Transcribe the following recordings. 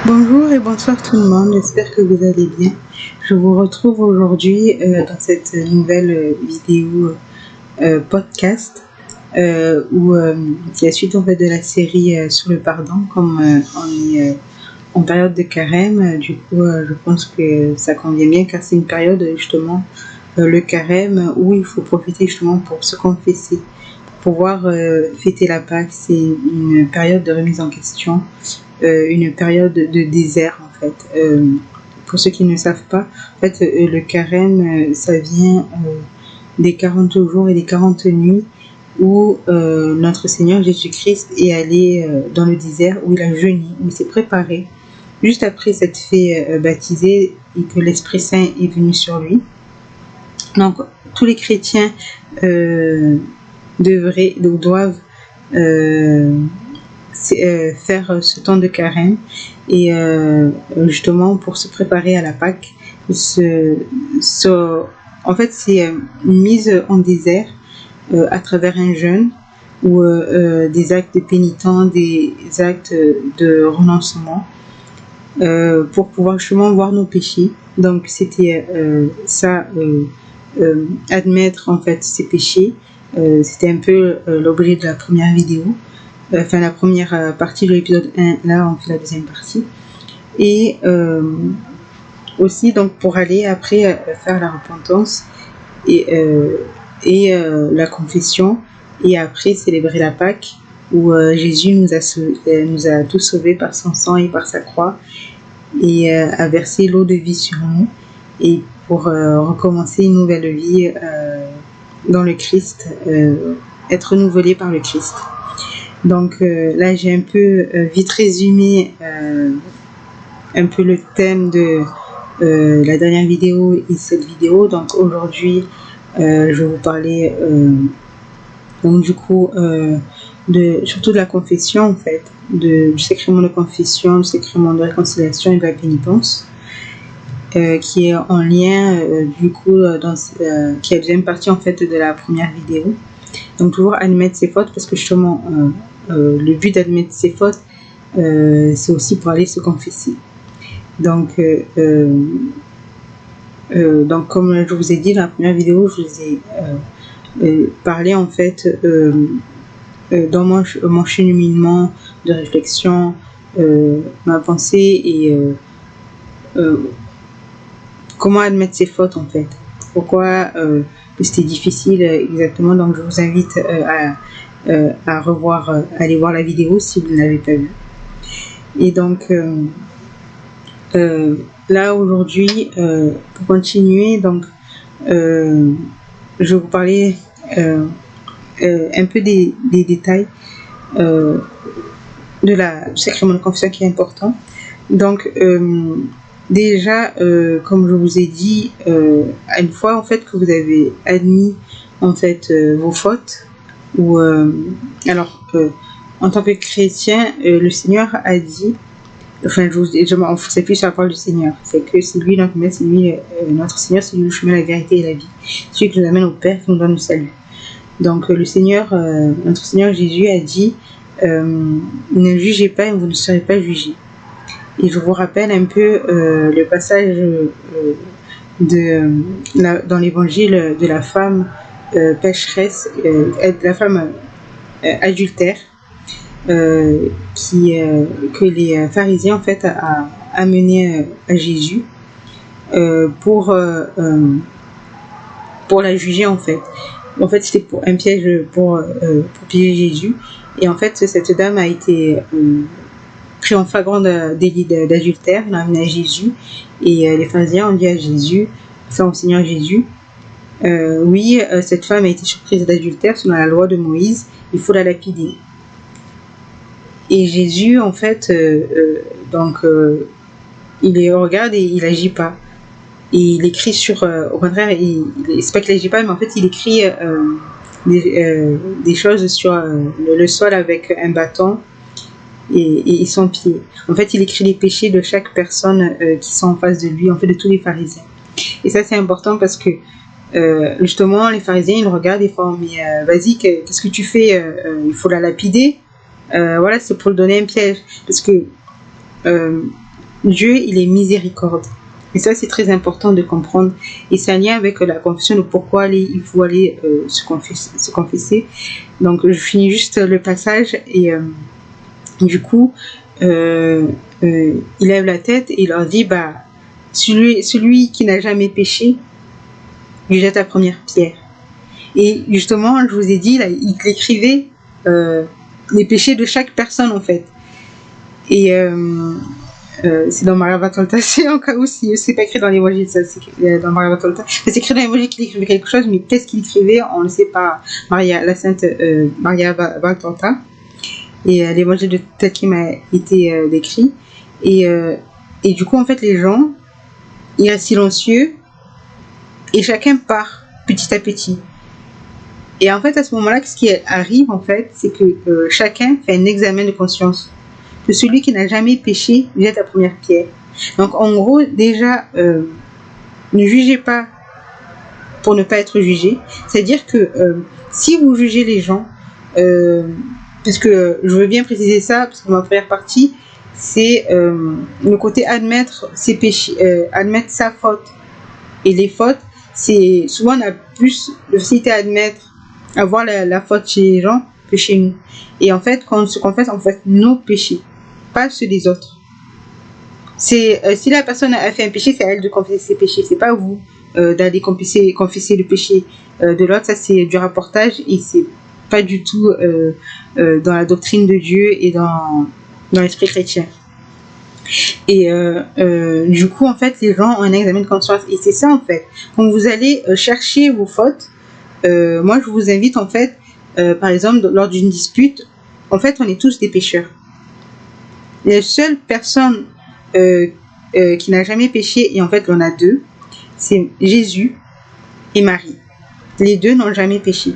Bonjour et bonsoir tout le monde, j'espère que vous allez bien. Je vous retrouve aujourd'hui dans cette nouvelle vidéo podcast qui est la suite en fait de la série sur le pardon. Comme on est en période de carême, du coup je pense que ça convient bien car c'est une période justement le carême où il faut profiter justement pour se confesser, pour pouvoir fêter la Pâque. C'est une période de remise en question, une période de désert en fait. Pour ceux qui ne savent pas, en fait, le carême, ça vient des 40 jours et des 40 nuits où notre Seigneur Jésus-Christ est allé dans le désert, où il a jeûné, où il s'est préparé. Juste après s'être fait baptiser et que l'Esprit Saint est venu sur lui. Donc, tous les chrétiens doivent faire ce temps de carême et justement pour se préparer à la Pâque. En fait, c'est une mise en désert à travers un jeûne ou des actes de pénitence, des actes de renoncement pour pouvoir justement voir nos péchés. Donc c'était admettre en fait ses péchés. C'était un peu l'objet de la première vidéo. Enfin la première partie de l'épisode 1, là on fait la deuxième partie. Et aussi donc pour aller après faire la repentance et la confession, et après célébrer la Pâque où Jésus nous a tous sauvés par son sang et par sa croix et a versé l'eau de vie sur nous, et pour recommencer une nouvelle vie dans le Christ, être renouvelé par le Christ. Donc là j'ai un peu vite résumé un peu le thème de la dernière vidéo et cette vidéo. Donc aujourd'hui je vais vous parler donc du coup surtout de la confession en fait, du sacrement de confession, du sacrement de réconciliation et de la pénitence, qui est en lien du coup qui est la deuxième partie en fait de la première vidéo. Donc toujours admettre ses fautes, parce que justement le but d'admettre ses fautes c'est aussi pour aller se confesser. Donc comme je vous ai dit dans la première vidéo, je vous ai parlé en fait dans mon cheminement de réflexion, ma pensée et comment admettre ses fautes en fait, pourquoi c'était difficile exactement. Donc je vous invite à revoir, aller voir la vidéo si vous ne l'avez pas vue. Et donc là aujourd'hui pour continuer, donc je vais vous parler un peu des détails du sacrement de confession qui est important. Donc déjà comme je vous ai dit, une fois en fait que vous avez admis en fait vos fautes, ou alors en tant que chrétien, le Seigneur a dit, enfin je m'en plus sur la parole du Seigneur, c'est que c'est lui notre maître, c'est lui notre Seigneur, c'est lui le chemin, la vérité et la vie, celui qui nous amène au Père, qui nous donne le salut. Donc le Seigneur, notre Seigneur Jésus a dit ne jugez pas et vous ne serez pas jugés. Et je vous rappelle un peu le passage dans l'évangile de la femme pécheresse, de la femme adultère, que les pharisiens en fait a amené à Jésus pour la juger en fait. En fait c'était pour un piège pour piéger Jésus. Et en fait cette dame a été pris en flagrant délit d'adultère, l'a amené à Jésus, et les pharisiens ont dit à Jésus, enfin au Seigneur Jésus, oui, cette femme a été surprise d'adultère selon la loi de Moïse, il faut la lapider. Et Jésus en fait il les regarde et il n'agit pas, et il écrit sur au contraire, c'est pas qu'il n'agit pas, mais en fait il écrit des choses sur le sol avec un bâton et son pied. En fait il écrit les péchés de chaque personne qui sont en face de lui, en fait de tous les pharisiens. Et ça c'est important parce que justement les pharisiens ils le regardent et font mais vas-y, qu'est-ce que tu fais, il faut la lapider. Voilà, c'est pour le donner un piège, parce que Dieu, il est miséricorde. Et ça, c'est très important de comprendre. Et c'est un lien avec la confession de pourquoi il faut aller se confesser. Donc, je finis juste le passage et du coup, il lève la tête et il leur dit, celui qui n'a jamais péché, lui jette la première pierre. Et justement, je vous ai dit, là, il écrivait les péchés de chaque personne, en fait. Et c'est dans Maria Vatolta, c'est en cas où si c'est pas écrit dans l'évangile, ça c'est dans Maria Vatolta. C'est écrit dans l'évangile qu'il écrivait quelque chose, mais qu'est-ce qu'il écrivait, on ne sait pas. La sainte Maria Vatolta. Et l'évangile de tel qu'il m'a été décrit. Et du coup, en fait, les gens, ils restent silencieux et chacun part petit à petit. Et en fait, à ce moment-là, ce qui arrive, en fait, c'est que chacun fait un examen de conscience. Que celui qui n'a jamais péché jette la première pierre. Donc, en gros, déjà, ne jugez pas pour ne pas être jugé. C'est-à-dire que si vous jugez les gens, parce que je veux bien préciser ça, parce que ma première partie, c'est le côté admettre ses péchés, admettre sa faute. Et les fautes, c'est souvent on a plus de facilité à admettre, à voir la faute chez les gens que chez nous. Et en fait, quand on se confesse, en fait, nos péchés, pas ceux des autres. C'est si la personne a fait un péché, c'est à elle de confesser ses péchés, c'est pas vous d'aller confesser le péché de l'autre. Ça, c'est du rapportage et c'est pas du tout dans la doctrine de Dieu et dans l'esprit chrétien. Et du coup, en fait, les gens ont un examen de conscience. Et c'est ça, en fait. Quand vous allez chercher vos fautes, moi, je vous invite, en fait, par exemple, lors d'une dispute, en fait, on est tous des pécheurs. La seule personne qui n'a jamais péché, et en fait, il y en a deux, c'est Jésus et Marie. Les deux n'ont jamais péché.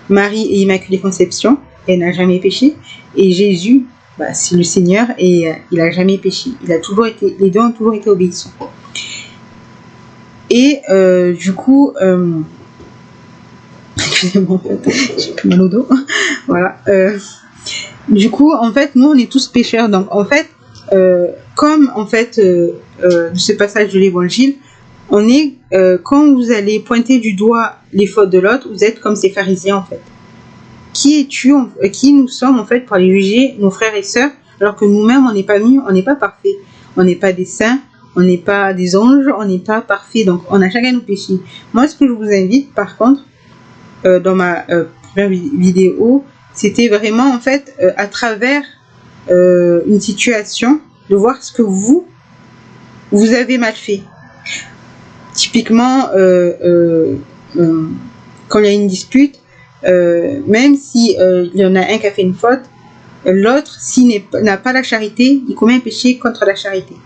Marie est Immaculée Conception, elle n'a jamais péché, et Jésus, c'est le Seigneur et il n'a jamais péché. Les deux ont toujours été obéissants. Et du coup, excusez-moi, j'ai plus mal au dos. Voilà. Du coup, en fait, nous, on est tous pécheurs. Donc, en fait, comme en fait, de ce passage de l'Évangile, on est quand vous allez pointer du doigt les fautes de l'autre, vous êtes comme ces pharisiens, en fait. Qui nous sommes en fait pour aller juger nos frères et sœurs, alors que nous-mêmes on n'est pas mieux, on n'est pas parfait, on n'est pas des saints, on n'est pas des anges, on n'est pas parfait, donc on a chacun nos péchés. Moi, ce que je vous invite, par contre, dans ma première vidéo, c'était vraiment en fait à travers une situation, de voir ce que vous avez mal fait. Typiquement, quand il y a une dispute. Même si il y en a un qui a fait une faute, l'autre, s'il n'a pas la charité, il commet un péché contre la charité.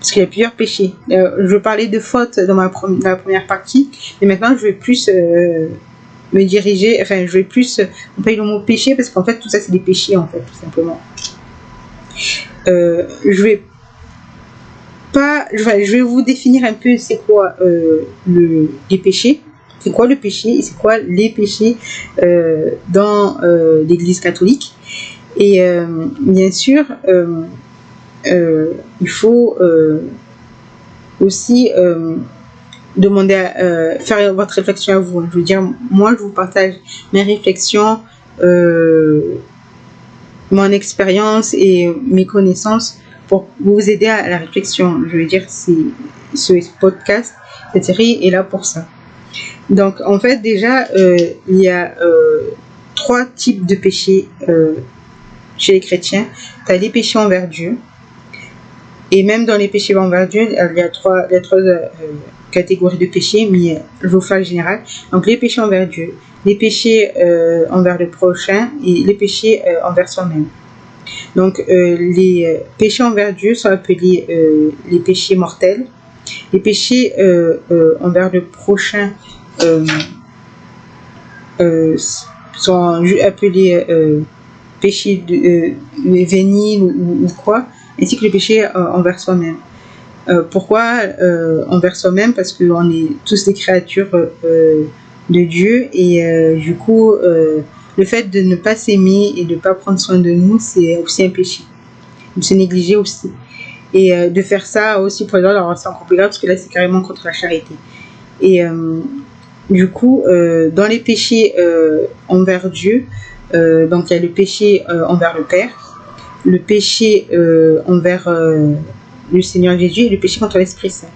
Parce qu'il y a plusieurs péchés. Je parlais de faute dans la première partie, mais maintenant je vais plus me diriger, enfin je vais plus employer le mot péché, parce qu'en fait tout ça c'est des péchés en fait, tout simplement. Je vais vous définir un peu c'est quoi les péchés. C'est quoi le péché et c'est quoi les péchés dans l'Église catholique. Et bien sûr, il faut aussi demander faire votre réflexion à vous. Je veux dire, moi, je vous partage mes réflexions, mon expérience et mes connaissances pour vous aider à la réflexion. Je veux dire, ce podcast, cette série est là pour ça. Donc, en fait, déjà, il y a 3 types de péchés chez les chrétiens. Tu as les péchés envers Dieu. Et même dans les péchés envers Dieu, il y a trois catégories de péchés, mais je vous fais le général. Donc, les péchés envers Dieu, les péchés envers le prochain et les péchés envers soi-même. Donc, les péchés envers Dieu sont appelés les péchés mortels. Les péchés envers le prochain sont appelés péchés véniels ou quoi, ainsi que les péchés envers soi-même. Pourquoi envers soi-même? Parce qu'on est tous des créatures de Dieu et du coup le fait de ne pas s'aimer et de ne pas prendre soin de nous, c'est aussi un péché, de se négliger aussi. Et de faire ça aussi pour les autres, alors c'est encore plus grave parce que là c'est carrément contre la charité. Et du coup, dans les péchés envers Dieu, donc il y a le péché envers le Père, le péché envers le Seigneur Jésus et le péché contre l'Esprit Saint.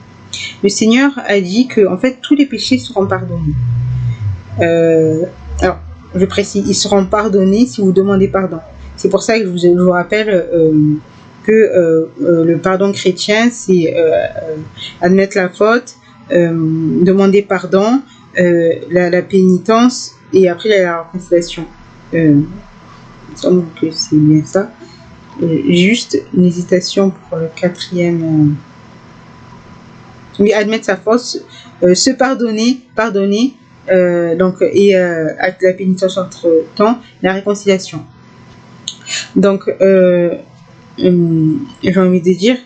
Le Seigneur a dit que en fait tous les péchés seront pardonnés. Alors, je précise, ils seront pardonnés si vous demandez pardon. C'est pour ça que je vous rappelle que le pardon chrétien, c'est admettre la faute, demander pardon, la pénitence et après la réconciliation. Il me semble que c'est bien ça. Juste une hésitation pour le quatrième. Oui, admettre sa faute, se pardonner, donc, et avec la pénitence entre temps, la réconciliation. Donc, j'ai envie de dire,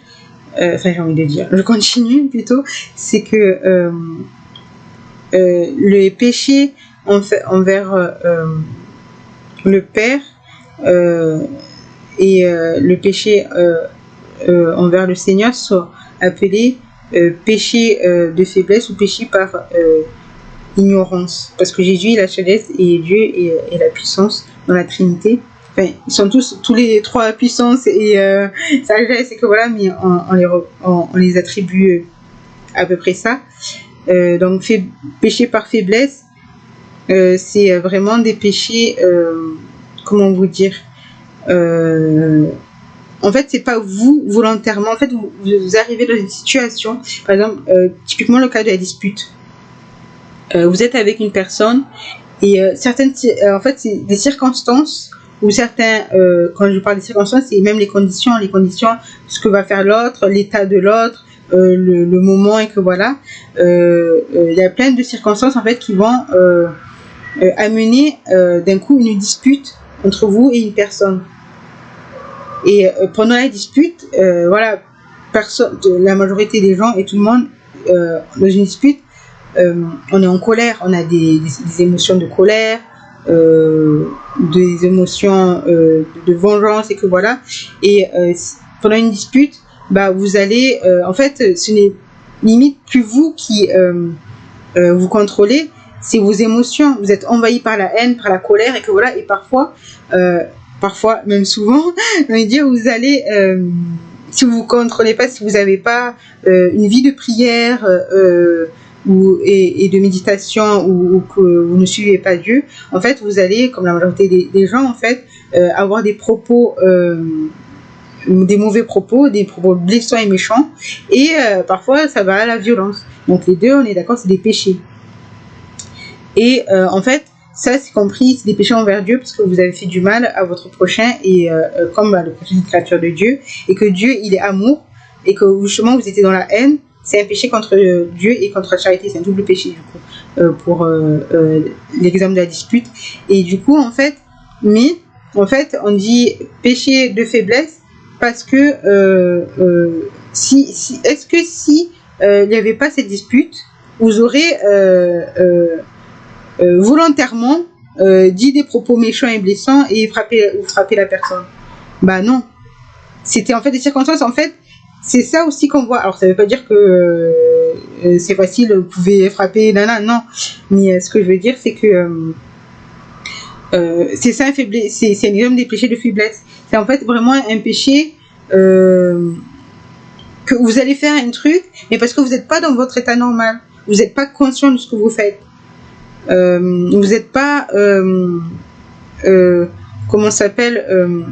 je continue plutôt, c'est que le péché envers le Père et le péché envers le Seigneur sont appelés péché de faiblesse ou péché par ignorance. Parce que Jésus est la sagesse et Dieu est la puissance dans la Trinité. Enfin, ils sont tous les trois puissance et sagesse et que voilà, mais on les attribue à peu près ça. Donc péché par faiblesse, c'est vraiment des péchés, comment vous dire, en fait c'est pas vous volontairement, en fait vous arrivez dans une situation, par exemple typiquement le cas de la dispute, vous êtes avec une personne et certaines en fait c'est des circonstances ou certains, quand je parle des circonstances, c'est même les conditions, ce que va faire l'autre, l'état de l'autre, le moment, et que voilà, il y a plein de circonstances en fait qui vont amener d'un coup une dispute entre vous et une personne. Et pendant la dispute, voilà, la majorité des gens et tout le monde dans une dispute, on est en colère, on a des émotions de colère, des émotions de vengeance, et que voilà, et pendant une dispute, bah vous allez en fait ce n'est limite plus vous qui vous contrôlez, c'est vos émotions, vous êtes envahi par la haine, par la colère, et que voilà, et parfois même souvent on va dire, vous allez si vous ne contrôlez pas, si vous n'avez pas une vie de prière et de méditation, ou que vous ne suivez pas Dieu, en fait vous allez, comme la majorité des gens en fait, avoir des propos, des mauvais propos, des propos blessants et méchants, et parfois ça va à la violence. Donc les deux, on est d'accord, c'est des péchés. Et en fait ça c'est compris, c'est des péchés envers Dieu parce que vous avez fait du mal à votre prochain, et comme le prochain est une créature de Dieu, et que Dieu il est amour, et que justement vous étiez dans la haine, c'est un péché contre Dieu et contre la charité, c'est un double péché du coup, pour l'exemple de la dispute. Et du coup en fait, on dit péché de faiblesse parce que est-ce que si il n'y avait pas cette dispute, vous aurez volontairement dit des propos méchants et blessants et frapper la personne? Bah non, c'était en fait des circonstances. En fait c'est ça aussi qu'on voit. Alors ça veut pas dire que c'est facile, vous pouvez frapper, non, mais ce que je veux dire c'est que c'est ça, c'est un exemple des péchés de faiblesse. C'est en fait vraiment un péché que vous allez faire un truc, mais parce que vous n'êtes pas dans votre état normal, vous n'êtes pas conscient de ce que vous faites, vous n'êtes pas comment ça s'appelle,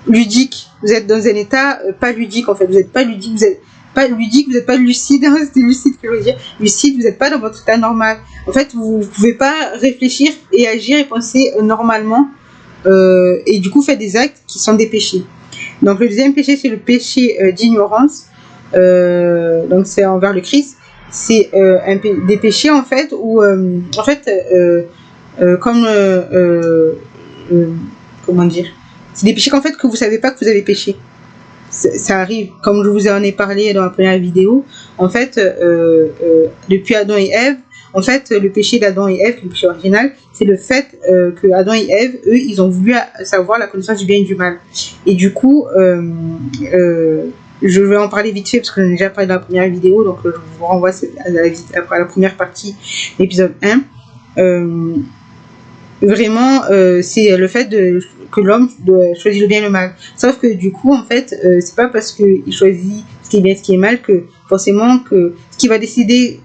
ludique, vous êtes dans un état pas ludique en fait, vous n'êtes pas ludique, vous n'êtes pas ludique, vous n'êtes pas lucide, c'était lucide que je veux dire, lucide, vous n'êtes pas dans votre état normal, en fait vous ne pouvez pas réfléchir et agir et penser normalement, et du coup faites des actes qui sont des péchés. Donc le deuxième péché c'est le péché d'ignorance, donc c'est envers le Christ, c'est des péchés en fait où en fait comme comment dire, c'est des péchés qu'en fait que vous savez pas que vous avez péché. Ça arrive, comme je vous en ai parlé dans la première vidéo. En fait, depuis Adam et Ève, en fait, le péché d'Adam et Ève, le péché original, c'est le fait que Adam et Ève, eux, ils ont voulu savoir la connaissance du bien et du mal. Et du coup, je vais en parler vite fait parce que j'en ai déjà parlé dans la première vidéo, donc je vous renvoie à la première partie de l'épisode 1. Vraiment, c'est le fait que l'homme choisit le bien et le mal. Sauf que du coup, en fait, c'est pas parce qu'il choisit ce qui est bien et ce qui est mal que forcément que ce qui va décider,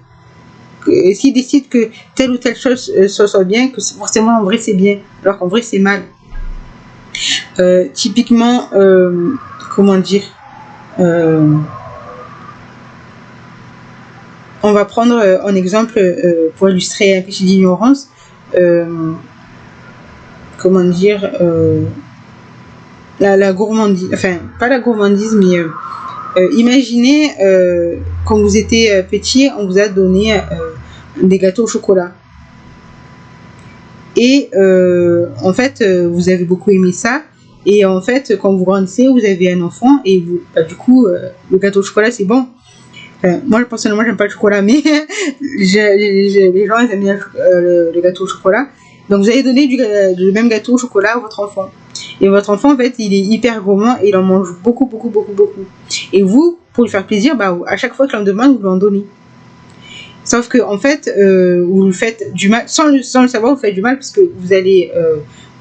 s'il décide que telle ou telle chose soit bien, que forcément en vrai c'est bien, alors qu'en vrai c'est mal. Typiquement, comment dire, on va prendre un exemple pour illustrer un péché d'ignorance. Comment dire, la gourmandise, enfin pas la gourmandise, mais imaginez quand vous étiez petit, on vous a donné des gâteaux au chocolat. Et en fait, vous avez beaucoup aimé ça. Et en fait, quand vous grandissez, vous avez un enfant et vous, du coup, le gâteau au chocolat, c'est bon. Moi, personnellement, j'aime pas le chocolat, mais les gens, ils aiment bien le gâteau au chocolat. Donc, vous allez donner le même gâteau au chocolat à votre enfant. Et votre enfant, en fait, il est hyper gourmand et il en mange beaucoup. Et vous, pour lui faire plaisir, à chaque fois qu'il en demande, vous lui en donnez. Sauf que en fait, vous lui faites du mal, sans le savoir, vous faites du mal parce que vous allez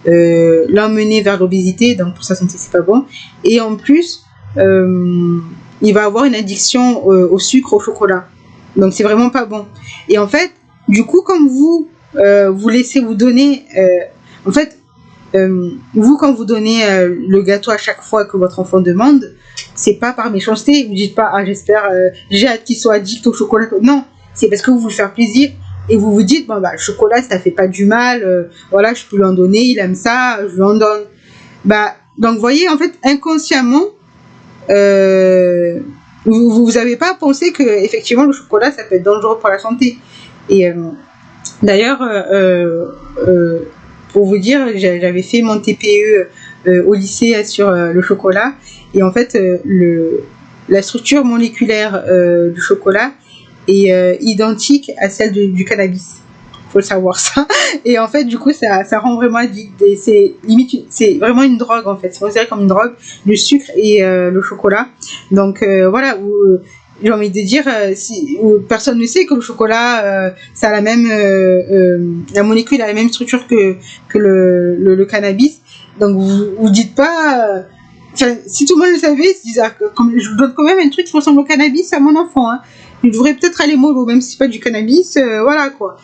l'emmener vers l'obésité, donc pour sa santé, c'est pas bon. Et en plus, il va avoir une addiction au sucre, au chocolat. Donc c'est vraiment pas bon. Et en fait, du coup, comme vous laissez vous donner, en fait, vous quand vous donnez le gâteau à chaque fois que votre enfant demande, c'est pas par méchanceté. Vous dites pas j'espère, j'ai hâte qu'il soit addict au chocolat. Non, c'est parce que vous voulez faire plaisir et vous vous dites le chocolat ça fait pas du mal, voilà, je peux lui en donner, il aime ça, je lui en donne. Donc vous voyez, en fait, inconsciemment, vous avez pas pensé que effectivement le chocolat ça peut être dangereux pour la santé. Et d'ailleurs, pour vous dire, j'avais fait mon TPE au lycée sur le chocolat, et en fait la structure moléculaire du chocolat est identique à celle du cannabis. Faut le savoir ça. Et en fait, du coup, ça rend vraiment addict. C'est vraiment une drogue en fait. C'est considéré comme une drogue, le sucre et le chocolat. Donc voilà. J'ai envie de dire, personne ne sait que le chocolat, ça a la même, la molécule a la même structure que le cannabis. Donc vous dites pas. Si tout le monde le savait, ils se disent, je donne quand même un truc qui ressemble au cannabis à mon enfant. Hein. Il devrait peut-être aller mollo, même si c'est pas du cannabis, voilà quoi.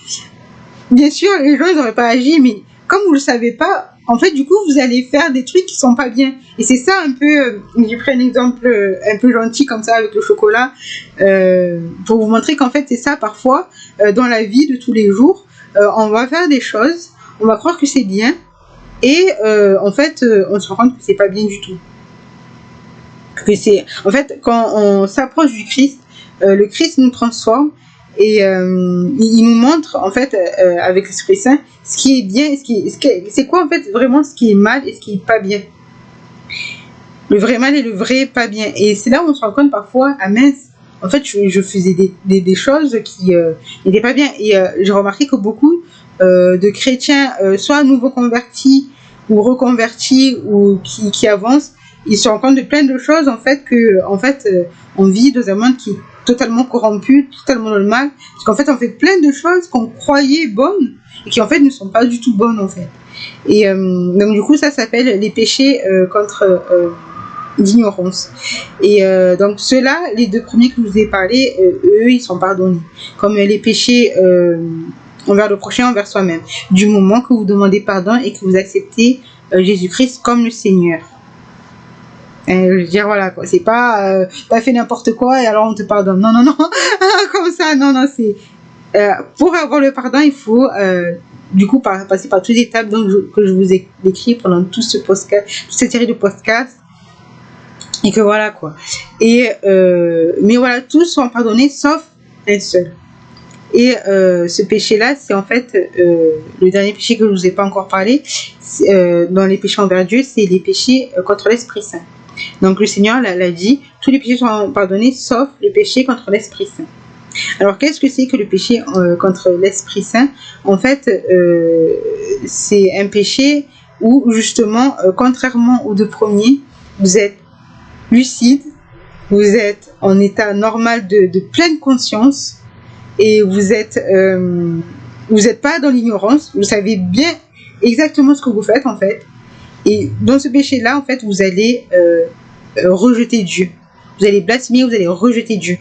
Bien sûr, les gens ils n'auraient pas agi, mais comme vous le savez pas, en fait, du coup, vous allez faire des trucs qui sont pas bien. Et c'est ça un peu. J'ai pris un exemple un peu gentil comme ça avec le chocolat pour vous montrer qu'en fait c'est ça parfois dans la vie de tous les jours. On va faire des choses, on va croire que c'est bien, et en fait, on se rend compte que c'est pas bien du tout. En fait, quand on s'approche du Christ, le Christ nous transforme et il nous montre en fait avec l'Esprit Saint ce qui est bien, c'est quoi en fait vraiment ce qui est mal et ce qui est pas bien. Le vrai mal et le vrai pas bien. Et c'est là où on se rend compte parfois, mince, en fait je faisais des choses qui n'étaient pas bien. Et j'ai remarqué que beaucoup de chrétiens, soit nouveaux convertis ou reconvertis ou qui avancent, ils se rendent compte de plein de choses en fait on vit dans un monde qui est totalement corrompu, totalement dans le mal, parce qu'en fait on fait plein de choses qu'on croyait bonnes et qui en fait ne sont pas du tout bonnes en fait. Et donc du coup ça s'appelle les péchés contre d'ignorance. Et donc ceux-là, les deux premiers que je vous ai parlé, eux ils sont pardonnés, comme les péchés envers le prochain, envers soi-même, du moment que vous demandez pardon et que vous acceptez Jésus-Christ comme le Seigneur. Je veux dire, voilà, quoi. C'est pas t'as fait n'importe quoi et alors on te pardonne. Non, comme ça, non, c'est pour avoir le pardon, il faut du coup passer par toutes les étapes que je vous ai décrit pendant tout ce podcast, toute cette série de podcasts, et que voilà quoi. Et mais voilà, tous sont pardonnés sauf un seul. Et ce péché-là, c'est en fait le dernier péché que je vous ai pas encore parlé. Dans les péchés envers Dieu, c'est les péchés contre l'Esprit Saint. Donc le Seigneur l'a dit, tous les péchés sont pardonnés sauf les péchés contre l'Esprit Saint. Alors qu'est-ce que c'est que le péché contre l'Esprit Saint? En fait, c'est un péché où justement, contrairement aux deux premiers, vous êtes lucide, vous êtes en état normal de pleine conscience et vous êtes pas dans l'ignorance, vous savez bien exactement ce que vous faites en fait. Et dans ce péché-là, en fait, vous allez rejeter Dieu. Vous allez blasphémer, vous allez rejeter Dieu.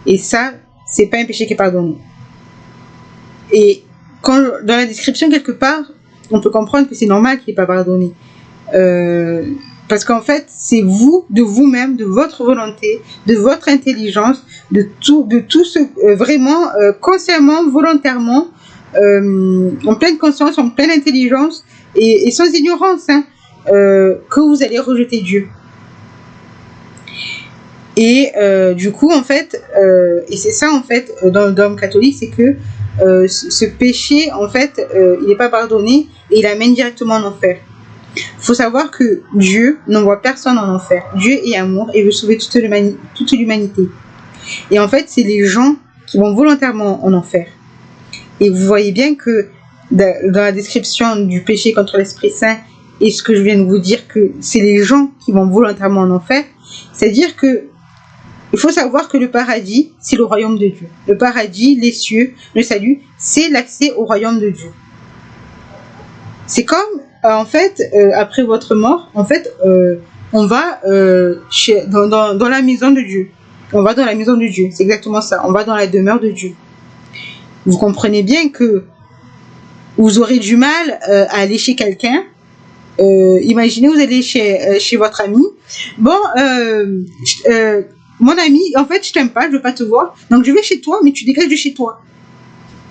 Et ça, c'est pas un péché qui est pardonné. Et quand, dans la description, quelque part, on peut comprendre que c'est normal qu'il n'est pas pardonné. Parce qu'en fait, c'est vous, de vous-même, de votre volonté, de votre intelligence, de tout ce, vraiment, consciemment, volontairement, en pleine conscience, en pleine intelligence, et sans ignorance, hein, que vous allez rejeter Dieu. Et du coup, en fait, et c'est ça, en fait, dans le dogme catholique, c'est que ce péché, en fait, il n'est pas pardonné et il amène directement en enfer. Il faut savoir que Dieu n'envoie personne en enfer. Dieu est amour et veut sauver toute l'humanité. Et en fait, c'est les gens qui vont volontairement en enfer. Et vous voyez bien que dans la description du péché contre l'Esprit Saint et ce que je viens de vous dire, que c'est les gens qui vont volontairement en enfer, c'est-à-dire que il faut savoir que le paradis, c'est le royaume de Dieu. Le paradis, les cieux, le salut, c'est l'accès au royaume de Dieu. C'est comme, en fait, après votre mort, en fait, on va dans la maison de Dieu. On va dans la maison de Dieu, c'est exactement ça. On va dans la demeure de Dieu. Vous comprenez bien que vous aurez du mal à aller chez quelqu'un. Imaginez, vous allez chez votre ami. Bon, mon ami, en fait, je t'aime pas, je veux pas te voir. Donc, je vais chez toi, mais tu dégages de chez toi.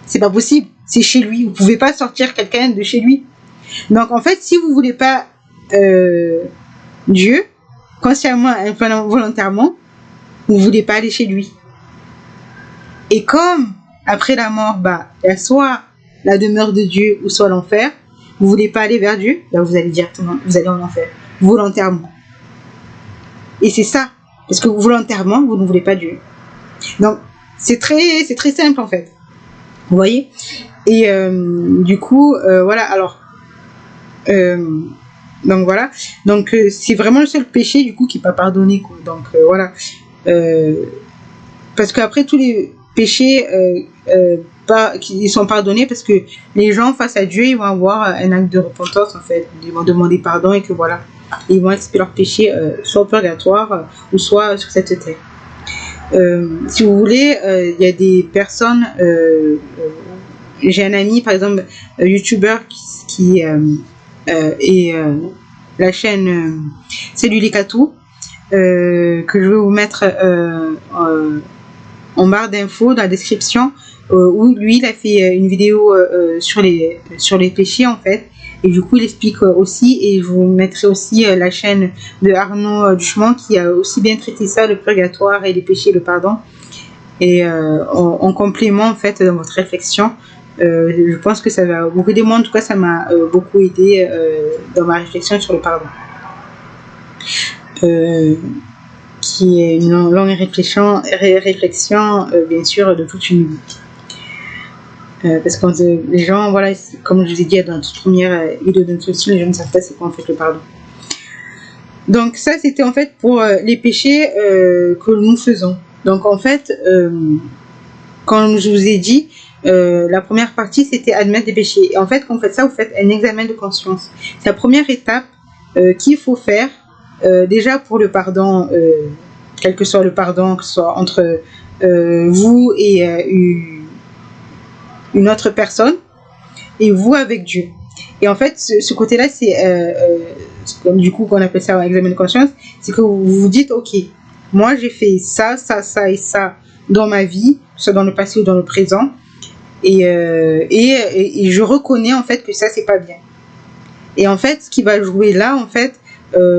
C'est pas possible. C'est chez lui. Vous pouvez pas sortir quelqu'un de chez lui. Donc, en fait, si vous voulez pas Dieu, consciemment, volontairement, vous voulez pas aller chez lui. Et comme, après la mort, il y a soit la demeure de Dieu ou soit l'enfer, vous voulez pas aller vers Dieu, là, vous allez directement, vous allez en enfer. Volontairement. Et c'est ça. Parce que volontairement, vous ne voulez pas Dieu. Donc, c'est très simple en fait. Vous voyez? Et du coup, voilà. Alors, donc voilà. Donc, c'est vraiment le seul péché du coup qui n'est pas pardonné, quoi. Donc voilà. Parce qu'après tous les péchés, ils sont pardonnés parce que les gens face à Dieu, ils vont avoir un acte de repentance en fait. Ils vont demander pardon et que voilà. Ils vont expier leurs péchés soit au purgatoire ou soit sur cette terre. Si vous voulez, il y a des personnes, j'ai un ami par exemple, youtubeur qui est la chaîne c'est du Likatou, que je vais vous mettre en barre d'infos dans la description, où lui il a fait une vidéo sur les péchés en fait. Et du coup, il explique aussi, et je vous mettrai aussi la chaîne de Arnaud Duchemont qui a aussi bien traité ça, le purgatoire et les péchés, le pardon. Et en complément, en fait, dans votre réflexion, je pense que ça va beaucoup aider. Moi, en tout cas, ça m'a beaucoup aidé dans ma réflexion sur le pardon. Qui est une longue réflexion bien sûr, de toute une vie. Parce que les gens, voilà, comme je vous ai dit dans toute première vidéo d'introduction, les gens ne savent pas c'est quoi en fait le pardon. Donc ça, c'était en fait pour les péchés que nous faisons. Donc en fait, comme je vous ai dit, la première partie, c'était admettre des péchés. Et en fait, quand vous faites ça, vous faites un examen de conscience. C'est la première étape qu'il faut faire déjà pour le pardon, quel que soit le pardon, que ce soit entre vous et une autre personne, et vous avec Dieu. Et en fait, ce côté-là, c'est du coup qu'on appelle ça un examen de conscience, c'est que vous vous dites, ok, moi j'ai fait ça, ça, ça et ça dans ma vie, soit dans le passé ou dans le présent, et je reconnais en fait que ça c'est pas bien. Et en fait, ce qui va jouer là, en fait,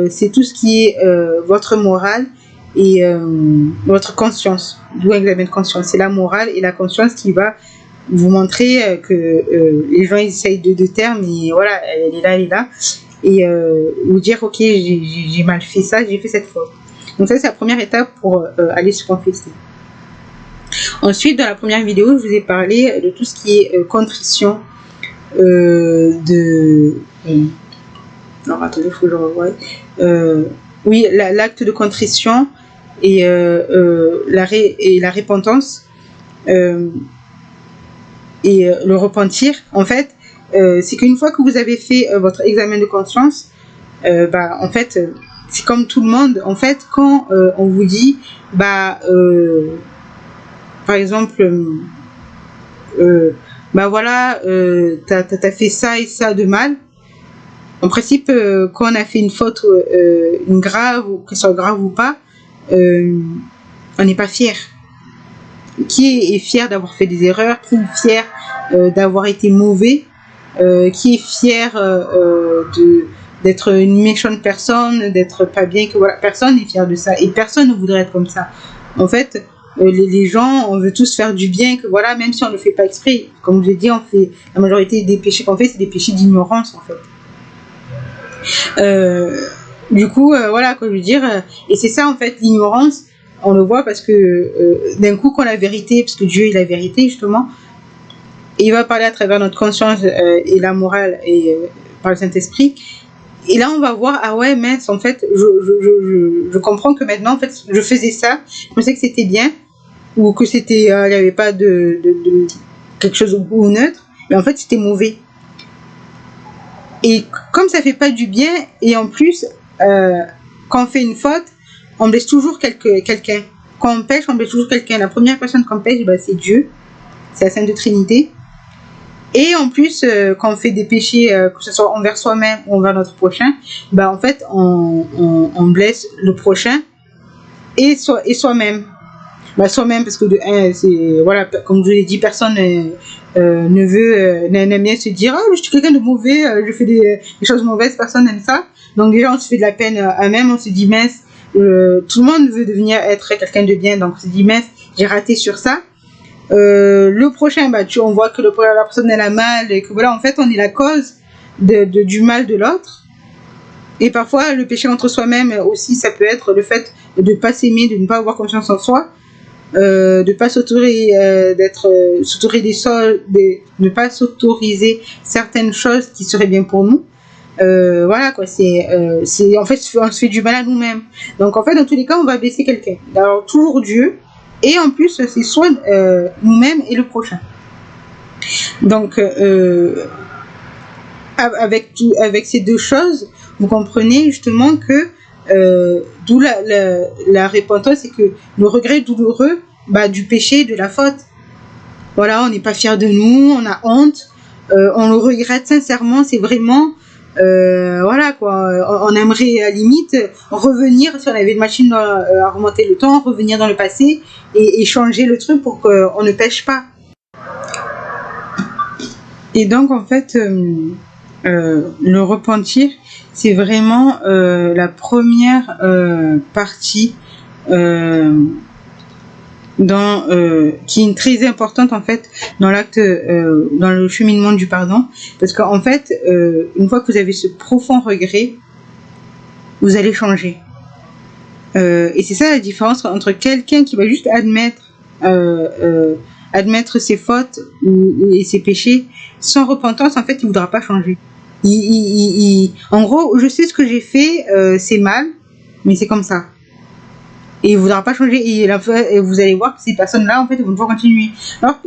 c'est tout ce qui est votre morale et votre conscience. D'où examen de conscience, c'est la morale et la conscience qui va vous montrer que les gens ils essayent de taire, mais voilà, elle est là, et vous dire ok, j'ai mal fait ça, j'ai fait cette faute. Donc ça c'est la première étape pour aller se confesser. Ensuite, dans la première vidéo, je vous ai parlé de tout ce qui est contrition, non, attendez, il faut que je revoie. Oui, l'acte de contrition et la repentance le repentir, en fait, c'est qu'une fois que vous avez fait votre examen de conscience, en fait, c'est comme tout le monde. En fait, quand on vous dit, par exemple, voilà, t'as fait ça et ça de mal. En principe, quand on a fait une faute, une grave, ou que ce soit grave ou pas, on n'est pas fier. Qui est fier d'avoir fait des erreurs? Qui est fier d'avoir été mauvais? Qui est fier d'être une méchante personne, d'être pas bien? Que voilà, personne n'est fier de ça et personne ne voudrait être comme ça. En fait, les gens, on veut tous faire du bien, que voilà, même si on ne le fait pas exprès. Comme je l'ai dit, la majorité des péchés qu'on fait, c'est des péchés d'ignorance, en fait. Du coup, voilà, quoi, je veux dire, et c'est ça, en fait, l'ignorance. On le voit parce que d'un coup, quand la vérité, parce que Dieu est la vérité, justement, et il va parler à travers notre conscience et la morale et par le Saint-Esprit. Et là, on va voir, ah ouais, mince, en fait, je comprends que maintenant, en fait, je faisais ça, je pensais que c'était bien, ou que c'était, il n'y avait pas de quelque chose au neutre, mais en fait, c'était mauvais. Et comme ça fait pas du bien, et en plus, quand on fait une faute, on blesse toujours quelqu'un. Quand on pêche, on blesse toujours quelqu'un. La première personne qu'on pêche, c'est Dieu. C'est la Sainte Trinité. Et en plus, quand on fait des péchés, que ce soit envers soi-même ou envers notre prochain, en fait, on blesse le prochain et soi-même. Soi-même, parce que de un, c'est, voilà, comme je l'ai dit, personne n'aime bien se dire, je suis quelqu'un de mauvais, je fais des choses mauvaises, personne n'aime ça. Donc déjà, on se fait de la peine à même, on se dit, mince, tout le monde veut être quelqu'un de bien, donc on se dit, mince, j'ai raté sur ça. Le prochain, on voit que la personne elle a mal, et que voilà, en fait, on est la cause du mal de l'autre. Et parfois, le péché entre soi-même aussi, ça peut être le fait de ne pas s'aimer, de ne pas avoir confiance en soi, de ne pas ne pas s'autoriser certaines choses qui seraient bien pour nous. Voilà quoi, c'est en fait, on se fait du mal à nous-mêmes. Donc en fait, dans tous les cas, on va blesser quelqu'un. Alors toujours Dieu, et en plus, c'est soit nous-mêmes et le prochain. Donc avec ces deux choses, vous comprenez justement que d'où la repentance, c'est que le regret douloureux du péché, de la faute. Voilà, on n'est pas fier de nous, on a honte, on le regrette sincèrement, c'est vraiment voilà quoi, on aimerait à la limite revenir, si on avait une machine à remonter le temps, revenir dans le passé et changer le truc pour qu'on ne pêche pas. Et donc en fait, le repentir, c'est vraiment la première partie qui est très importante en fait dans l'acte, dans le cheminement du pardon, parce qu'en fait, une fois que vous avez ce profond regret, vous allez changer. Et c'est ça la différence entre quelqu'un qui va juste admettre ses fautes et ses péchés sans repentance. En fait, il voudra pas changer. En gros, je sais ce que j'ai fait, c'est mal, mais c'est comme ça. Et il voudra pas changer. Et vous allez voir que ces personnes-là, en fait, vont toujours continuer.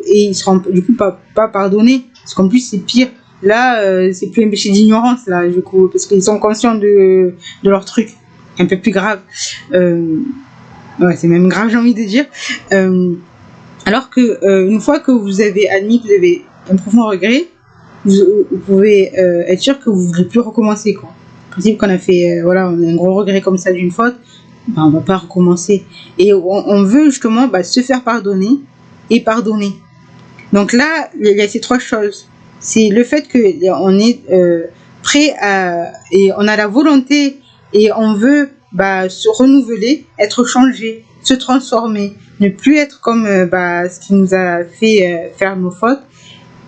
Et ils seront du coup pas pardonnés, parce qu'en plus c'est pire. Là, c'est plus un péché d'ignorance là, du coup, parce qu'ils sont conscients de leur truc, un peu plus grave. Ouais, c'est même grave, j'ai envie de dire. Alors que une fois que vous avez admis que vous avez un profond regret, vous pouvez être sûr que vous ne voudrez plus recommencer, quoi. En principe, qu'on a fait voilà, on a un gros regret comme ça d'une faute, on va pas recommencer. Et on veut justement se faire pardonner et pardonner. Donc là, il y a ces trois choses. C'est le fait qu'on est prêt et on a la volonté et on veut se renouveler, être changé, se transformer, ne plus être comme ce qui nous a fait faire nos fautes.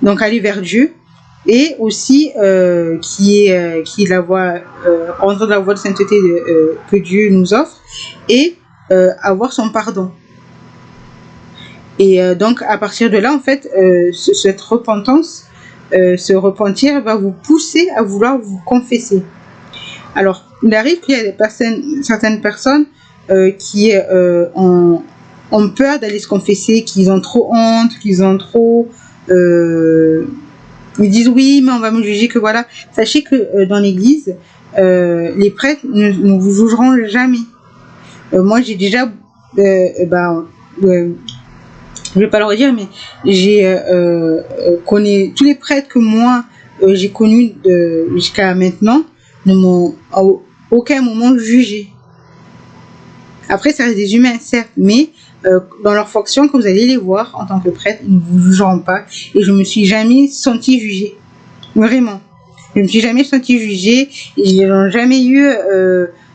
Donc aller vers Dieu. Et aussi qui est la voie, rentrer dans la voie de sainteté que Dieu nous offre, et avoir son pardon. Et donc à partir de là, en fait, cette repentance, ce repentir va vous pousser à vouloir vous confesser. Alors il arrive qu'il y a certaines personnes qui ont peur d'aller se confesser, qu'ils ont trop honte, qu'ils ont trop... ils disent oui, mais on va me juger que voilà. Sachez que dans l'église, les prêtres ne vous jugeront jamais. Moi, j'ai déjà... je vais pas le redire, mais j'ai connu tous les prêtres que moi j'ai connus jusqu'à maintenant ne m'ont à aucun moment jugé. Après, ça reste des humains, certes, mais dans leur fonction, quand vous allez les voir en tant que prêtre, ils ne vous jugeront pas. Et je me suis jamais sentie jugée. Vraiment. Je me suis jamais sentie jugée. Et ils n'ont jamais eu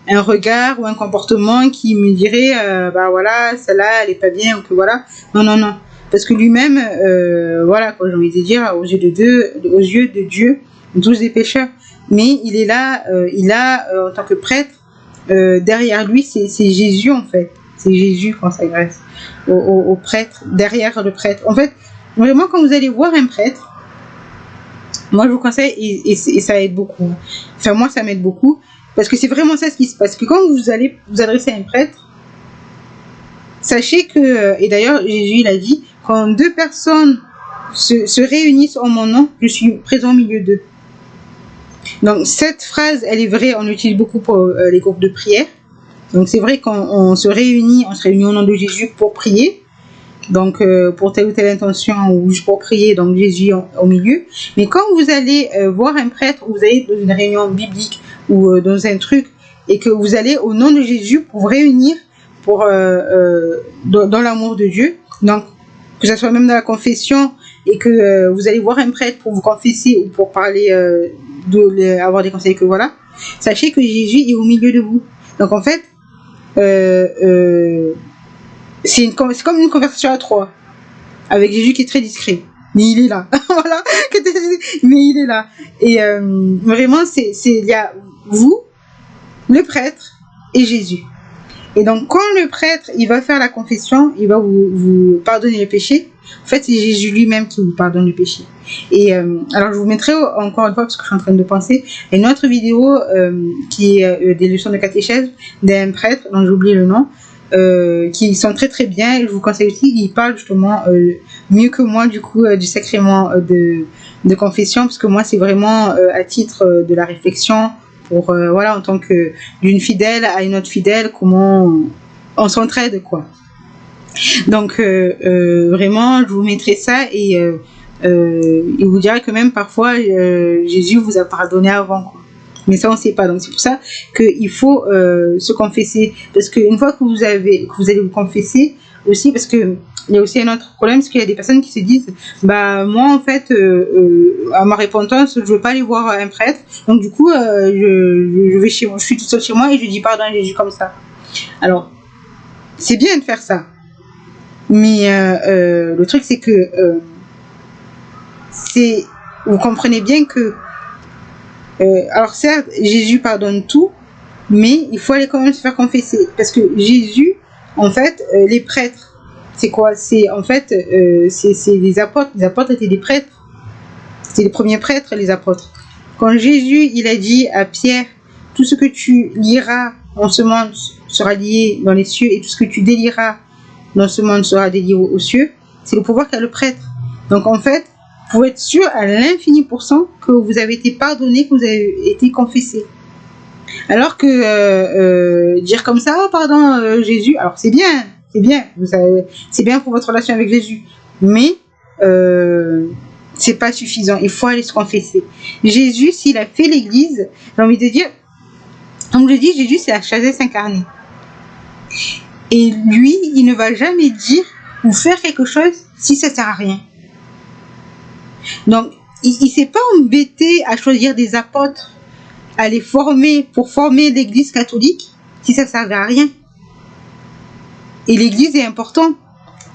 un regard ou un comportement qui me dirait, voilà, celle-là, elle est pas bien, ou que voilà. Non, non, non. Parce que lui-même, voilà, quoi, j'ai envie de dire, aux yeux de Dieu, nous tous des pécheurs. Mais il est là, en tant que prêtre, derrière lui, c'est Jésus, en fait. C'est Jésus qu'on s'agresse au prêtre, derrière le prêtre. En fait, vraiment, quand vous allez voir un prêtre, moi, je vous conseille, et ça aide beaucoup. Enfin, moi, ça m'aide beaucoup, parce que c'est vraiment ça ce qui se passe. Que quand vous allez vous adresser à un prêtre, sachez que, et d'ailleurs, Jésus, il a dit, quand deux personnes se réunissent en mon nom, je suis présent au milieu d'eux. Donc, cette phrase, elle est vraie, on l'utilise beaucoup pour les groupes de prière. Donc, c'est vrai qu'on se réunit au nom de Jésus pour prier. Donc, pour telle ou telle intention, ou juste pour prier, donc Jésus au milieu. Mais quand vous allez voir un prêtre, ou vous allez dans une réunion biblique, ou dans un truc, et que vous allez au nom de Jésus pour vous réunir pour, dans l'amour de Dieu, donc, que ce soit même dans la confession, et que vous allez voir un prêtre pour vous confesser, ou pour parler, avoir des conseils, que voilà, sachez que Jésus est au milieu de vous. Donc, en fait, c'est comme une conversation à trois, avec Jésus qui est très discret, mais il est là. Voilà, mais il est là. Et vraiment, il y a vous, le prêtre et Jésus. Et donc, quand le prêtre, il va faire la confession, il va vous pardonner le péché. En fait, c'est Jésus lui-même qui vous pardonne le péché. Et alors, je vous mettrai encore une fois, parce que je suis en train de penser, une autre vidéo qui est des leçons de catéchèse d'un prêtre, dont j'ai oublié le nom, qui sont très très bien. Et je vous conseille aussi, il parle justement mieux que moi du coup du sacrement de confession, parce que moi c'est vraiment à titre de la réflexion, pour voilà, en tant que d'une fidèle à une autre fidèle, comment on s'entraide, quoi. Donc vraiment, je vous mettrai ça, et il vous dira que même parfois Jésus vous a pardonné avant, quoi. Mais ça on ne sait pas, donc c'est pour ça qu'il faut se confesser, parce qu'une fois que vous allez vous confesser aussi, parce que il y a aussi un autre problème, parce qu'il y a des personnes qui se disent, moi en fait à ma repentance, je veux pas aller voir un prêtre, donc du coup je vais chez moi, je suis toute seule chez moi et je dis pardon à Jésus comme ça. Alors c'est bien de faire ça, mais le truc c'est que vous comprenez bien que alors certes, Jésus pardonne tout, mais il faut aller quand même se faire confesser. Parce que Jésus, en fait, les prêtres, c'est quoi? C'est en fait, c'est les apôtres. Les apôtres étaient des prêtres. C'était les premiers prêtres, les apôtres. Quand Jésus, il a dit à Pierre, tout ce que tu liras dans ce monde sera lié dans les cieux, et tout ce que tu délieras dans ce monde sera délié aux cieux, c'est le pouvoir qu'a le prêtre. Donc en fait, pour être sûr à l'infini % que vous avez été pardonné, que vous avez été confessé. Alors que dire comme ça, oh, pardon Jésus, alors c'est bien, c'est bien pour votre relation avec Jésus, mais c'est pas suffisant, il faut aller se confesser. Jésus, s'il a fait l'église, j'ai envie de dire, comme je dis, Jésus c'est la sagesse incarnée. Et lui, il ne va jamais dire ou faire quelque chose si ça sert à rien. Donc, il s'est pas embêté à choisir des apôtres, à les former pour former l'église catholique, si ça servait à rien. Et l'église est importante.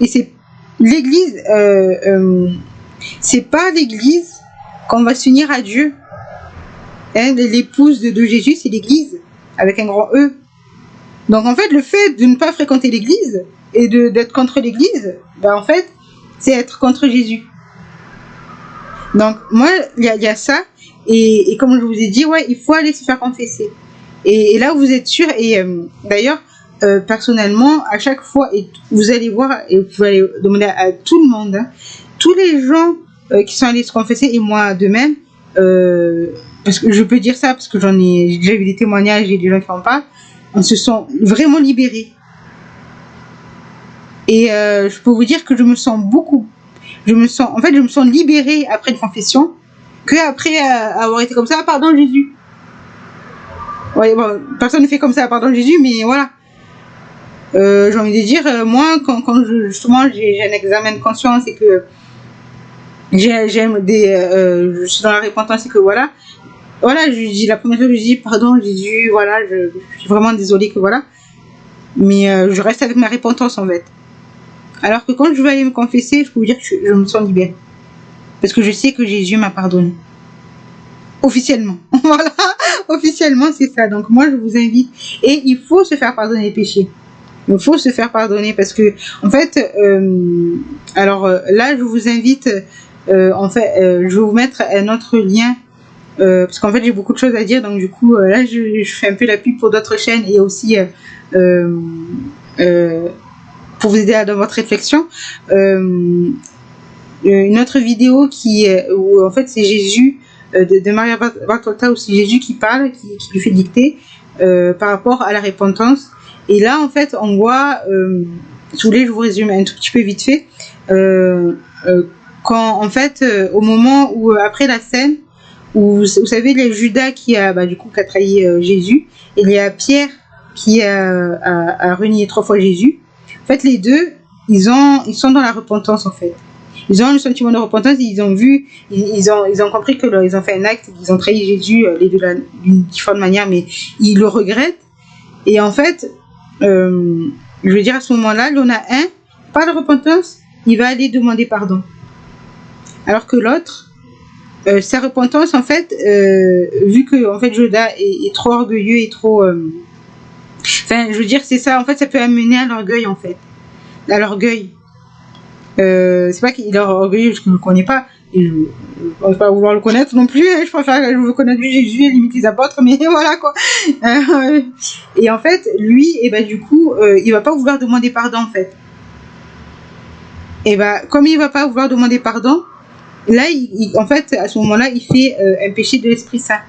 Et c'est l'église, c'est pas l'église qu'on va s'unir à Dieu. Hein, l'épouse de Jésus, c'est l'église, avec un grand E. Donc en fait, le fait de ne pas fréquenter l'église et d'être contre l'église, en fait, c'est être contre Jésus. Donc moi, il y a ça, et comme je vous ai dit, ouais, il faut aller se faire confesser. Et là, vous êtes sûr, et d'ailleurs, personnellement, à chaque fois, et vous allez voir, et vous pouvez aller demander à tout le monde, hein, tous les gens qui sont allés se confesser, et moi de même, parce que je peux dire ça, parce que j'ai déjà vu des témoignages et des gens qui en parlent, on se sont vraiment libérés. Et je peux vous dire que je me sens libérée après une confession, que après avoir été comme ça, pardon Jésus. Ouais, bon, personne ne fait comme ça, pardon Jésus, mais voilà. J'ai envie de dire, moi, quand justement j'ai un examen de conscience et que je suis dans la repentance et que voilà, je dis la première fois que je dis pardon Jésus, voilà, je suis vraiment désolée que voilà, mais je reste avec ma repentance en fait. Alors que quand je vais aller me confesser, je peux vous dire que je me sens libérée. Parce que je sais que Jésus m'a pardonné. Officiellement. Voilà. Officiellement, c'est ça. Donc moi, je vous invite. Et il faut se faire pardonner les péchés. Il faut se faire pardonner parce que, en fait, là, je vous invite, je vais vous mettre un autre lien. Parce qu'en fait, j'ai beaucoup de choses à dire. Donc du coup, là, je fais un peu la pub pour d'autres chaînes et aussi... pour vous aider dans votre réflexion, une autre vidéo où en fait c'est Jésus de Maria Bartolta, où c'est Jésus qui parle, qui lui fait dicter par rapport à la repentance. Et là en fait on voit, si vous voulez je vous résume un tout petit peu vite fait, quand en fait au moment où après la scène où vous savez il y a Judas qui a trahi Jésus, et il y a Pierre qui a renié 3 fois Jésus. En fait, les deux, ils sont dans la repentance, en fait. Ils ont le sentiment de repentance, ils ont vu, ils ont compris que ils ont fait un acte, ils ont trahi Jésus, les deux d'une différente manière, mais ils le regrettent. Et en fait, je veux dire, à ce moment-là, il y en a un, par la repentance, il va aller demander pardon. Alors que l'autre, sa repentance, en fait, vu que en fait, Judas est trop orgueilleux et trop... Enfin, je veux dire, c'est ça. En fait, ça peut amener à l'orgueil, en fait. À l'orgueil. C'est pas qu'il est orgueilleux, je ne le connais pas. Et je ne pense pas vouloir le connaître non plus. Je préfère, je veux connaître Jésus et limite les apôtres, mais voilà, quoi. Et en fait, lui, du coup, il va pas vouloir demander pardon, en fait. Et comme il va pas vouloir demander pardon, là, en fait, à ce moment-là, il fait un péché de l'Esprit Saint.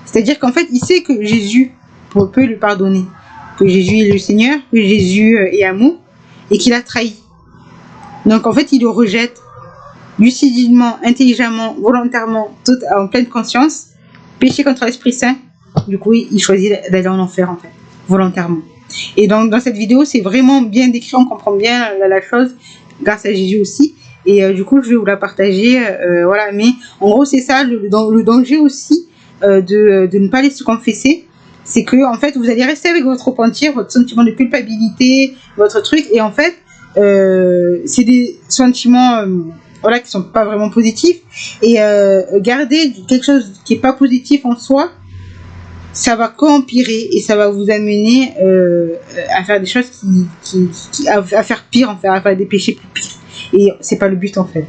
C'est-à-dire qu'en fait, il sait que Jésus peut lui pardonner. Que Jésus est le Seigneur, que Jésus est amour, et qu'il a trahi. Donc en fait, il le rejette lucidement, intelligemment, volontairement, tout en pleine conscience, péché contre l'Esprit Saint. Du coup, il choisit d'aller en enfer, en fait, volontairement. Et donc dans cette vidéo, c'est vraiment bien décrit, on comprend bien la chose, grâce à Jésus aussi. Et du coup, je vais vous la partager, voilà. Mais en gros, c'est ça, le danger aussi de ne pas aller se confesser. C'est que en fait vous allez rester avec votre repentir, votre sentiment de culpabilité, votre truc, et en fait c'est des sentiments qui sont pas vraiment positifs, et garder quelque chose qui est pas positif en soi, ça va qu'empirer et ça va vous amener à faire des choses à faire pire, en fait, à faire des péchés plus pires. Et c'est pas le but en fait.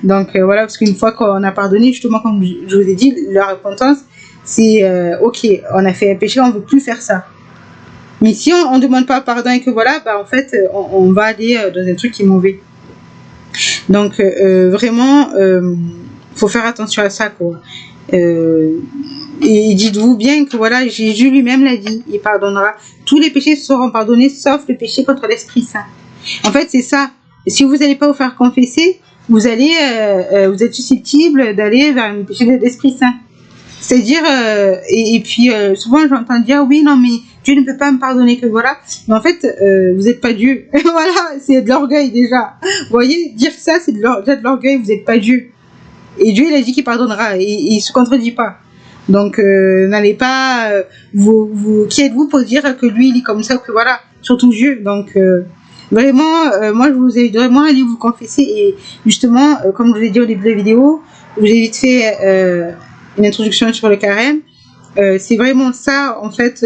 Donc voilà, parce qu'une fois qu'on a pardonné, justement comme je vous ai dit, la repentance, c'est ok, on a fait un péché, on veut plus faire ça. Mais si on demande pas pardon et que voilà, en fait, on va aller dans un truc qui est mauvais. Donc vraiment, faut faire attention à ça, quoi. Et dites-vous bien que voilà, Jésus lui-même l'a dit, il pardonnera. Tous les péchés seront pardonnés, sauf le péché contre l'Esprit Saint. En fait, c'est ça. Si vous n'allez pas vous faire confesser, vous êtes susceptible d'aller vers un péché de l'Esprit Saint. C'est-à-dire, et puis souvent j'entends dire oui, non, mais Dieu ne peut pas me pardonner que voilà. Mais en fait, vous n'êtes pas Dieu. Voilà, c'est de l'orgueil déjà. Vous voyez, dire ça, c'est déjà de l'orgueil, vous n'êtes pas Dieu. Et Dieu, il a dit qu'il pardonnera, et il ne se contredit pas. Donc, n'allez pas, qui êtes-vous pour dire que lui, il est comme ça, que voilà, surtout Dieu. Donc, vraiment, moi, je vous invite vraiment à aller vous confesser. Et justement, comme je vous l'ai dit au début de la vidéo, je vous ai vite fait une introduction sur le carême. C'est vraiment ça, en fait,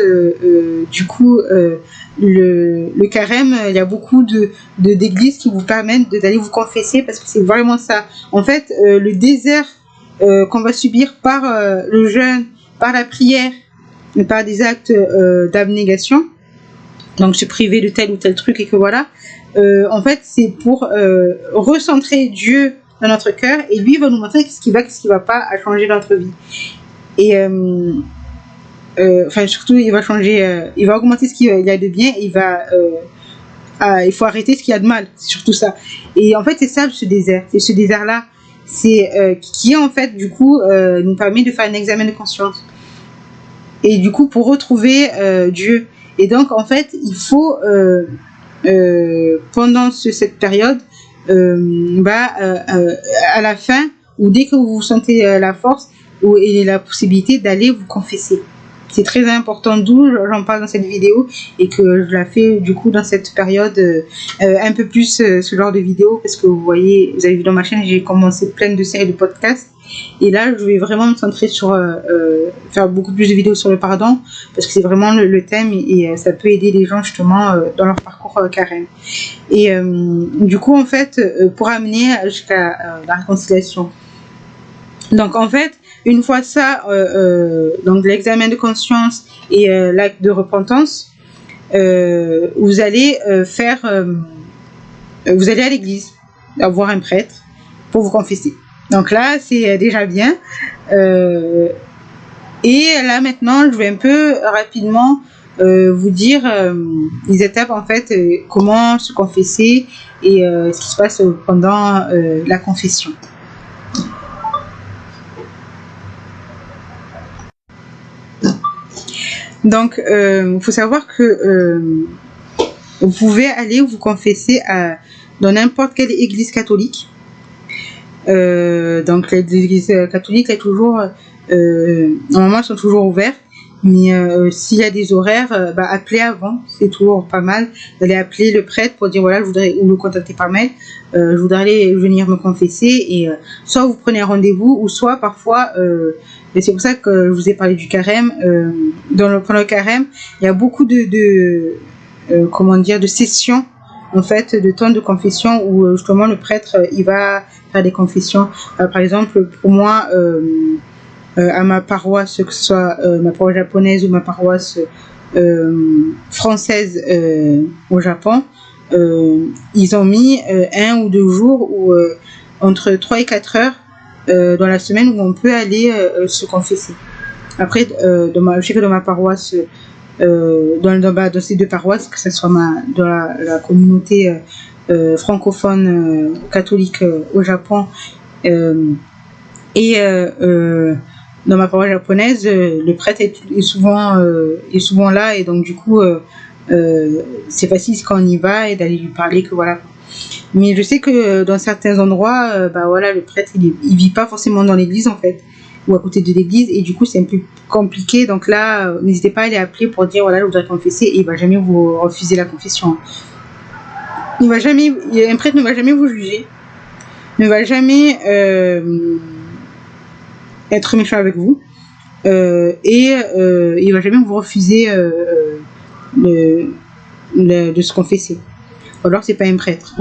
du coup, le carême, il y a beaucoup d'églises qui vous permettent d'aller vous confesser, parce que c'est vraiment ça. En fait, le désert qu'on va subir par le jeûne, par la prière, par des actes d'abnégation, donc se priver de tel ou tel truc et que voilà, en fait c'est pour recentrer Dieu dans notre cœur et lui va nous montrer ce qui va pas à changer notre vie. Et surtout il va changer, il va augmenter ce qu'il y a de bien et il faut arrêter ce qu'il y a de mal, c'est surtout ça. Et en fait c'est ça ce désert, et ce désert là c'est qui en fait du coup nous permet de faire un examen de conscience et du coup pour retrouver Dieu. Et donc en fait il faut pendant cette période à la fin ou dès que vous sentez la force et la possibilité d'aller vous confesser. C'est très important, d'où j'en parle dans cette vidéo et que je la fais du coup dans cette période un peu plus ce genre de vidéo, parce que vous avez vu dans ma chaîne, j'ai commencé plein de séries de podcasts et là je vais vraiment me centrer sur faire beaucoup plus de vidéos sur le pardon, parce que c'est vraiment le thème et ça peut aider les gens justement dans leur parcours carême. Et du coup en fait pour amener jusqu'à la réconciliation. Donc en fait une fois ça, donc l'examen de conscience et l'acte de repentance, vous allez vous allez à l'église, voir un prêtre pour vous confesser. Donc là, c'est déjà bien. Et là maintenant, je vais un peu rapidement vous dire les étapes en fait, comment se confesser et ce qui se passe pendant la confession. Donc, faut savoir que vous pouvez aller vous confesser dans n'importe quelle église catholique. Donc, l'église catholique est toujours, normalement, elles sont toujours ouvertes. Mais s'il y a des horaires, appelez avant, c'est toujours pas mal d'aller appeler le prêtre pour dire voilà, ou le contacter par mail, je voudrais aller venir me confesser, et soit vous prenez un rendez-vous, ou soit parfois, et c'est pour ça que je vous ai parlé du carême, pendant le carême, il y a beaucoup de sessions en fait, de temps de confession où justement le prêtre il va faire des confessions. Par exemple, pour moi, à ma paroisse, que ce soit ma paroisse japonaise ou ma paroisse française au Japon, ils ont mis 1 ou 2 jours où, entre 3 et 4 heures dans la semaine où on peut aller se confesser. Après, je sais que dans ma paroisse, dans ces 2 paroisses, que ce soit dans la communauté francophone catholique au Japon et dans ma paroisse japonaise, le prêtre est souvent là, et donc du coup c'est facile quand on y va et d'aller lui parler, que voilà. Mais je sais que dans certains endroits, le prêtre il vit pas forcément dans l'église en fait, ou à côté de l'église, et du coup c'est un peu compliqué. Donc là, n'hésitez pas à aller appeler pour dire voilà, je voudrais confesser, et il va jamais vous refuser la confession. Un prêtre ne va jamais vous juger, ne va jamais être méchant avec vous, et il va jamais vous refuser de se confesser. Ou alors c'est pas un prêtre.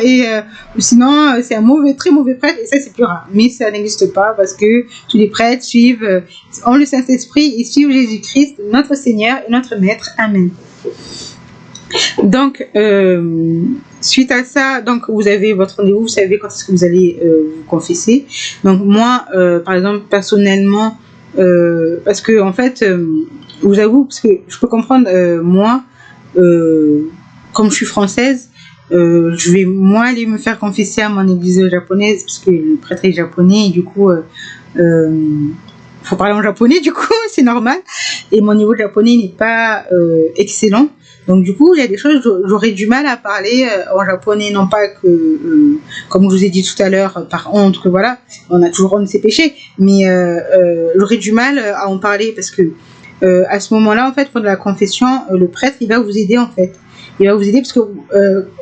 Et ou sinon c'est un très mauvais prêtre, et ça c'est plus rare. Mais ça n'existe pas, parce que tous les prêtres ont le Saint-Esprit et suivent Jésus-Christ, notre Seigneur et notre Maître. Amen. Donc suite à ça, donc vous avez votre rendez-vous, vous savez quand est-ce que vous allez vous confesser. Donc moi, par exemple, personnellement, parce que en fait, je vous avoue, parce que je peux comprendre, moi, comme je suis française, je vais moi aller me faire confesser à mon église japonaise, parce que le prêtre est japonais, et du coup, faut parler en japonais, du coup, c'est normal. Et mon niveau de japonais n'est pas excellent. Donc du coup, il y a des choses, j'aurais du mal à parler en japonais, non pas que, comme je vous ai dit tout à l'heure, par honte, que voilà, on a toujours honte de ses péchés, mais j'aurais du mal à en parler, parce que à ce moment-là, en fait, pour la confession, le prêtre, il va vous aider, en fait. Il va vous aider parce que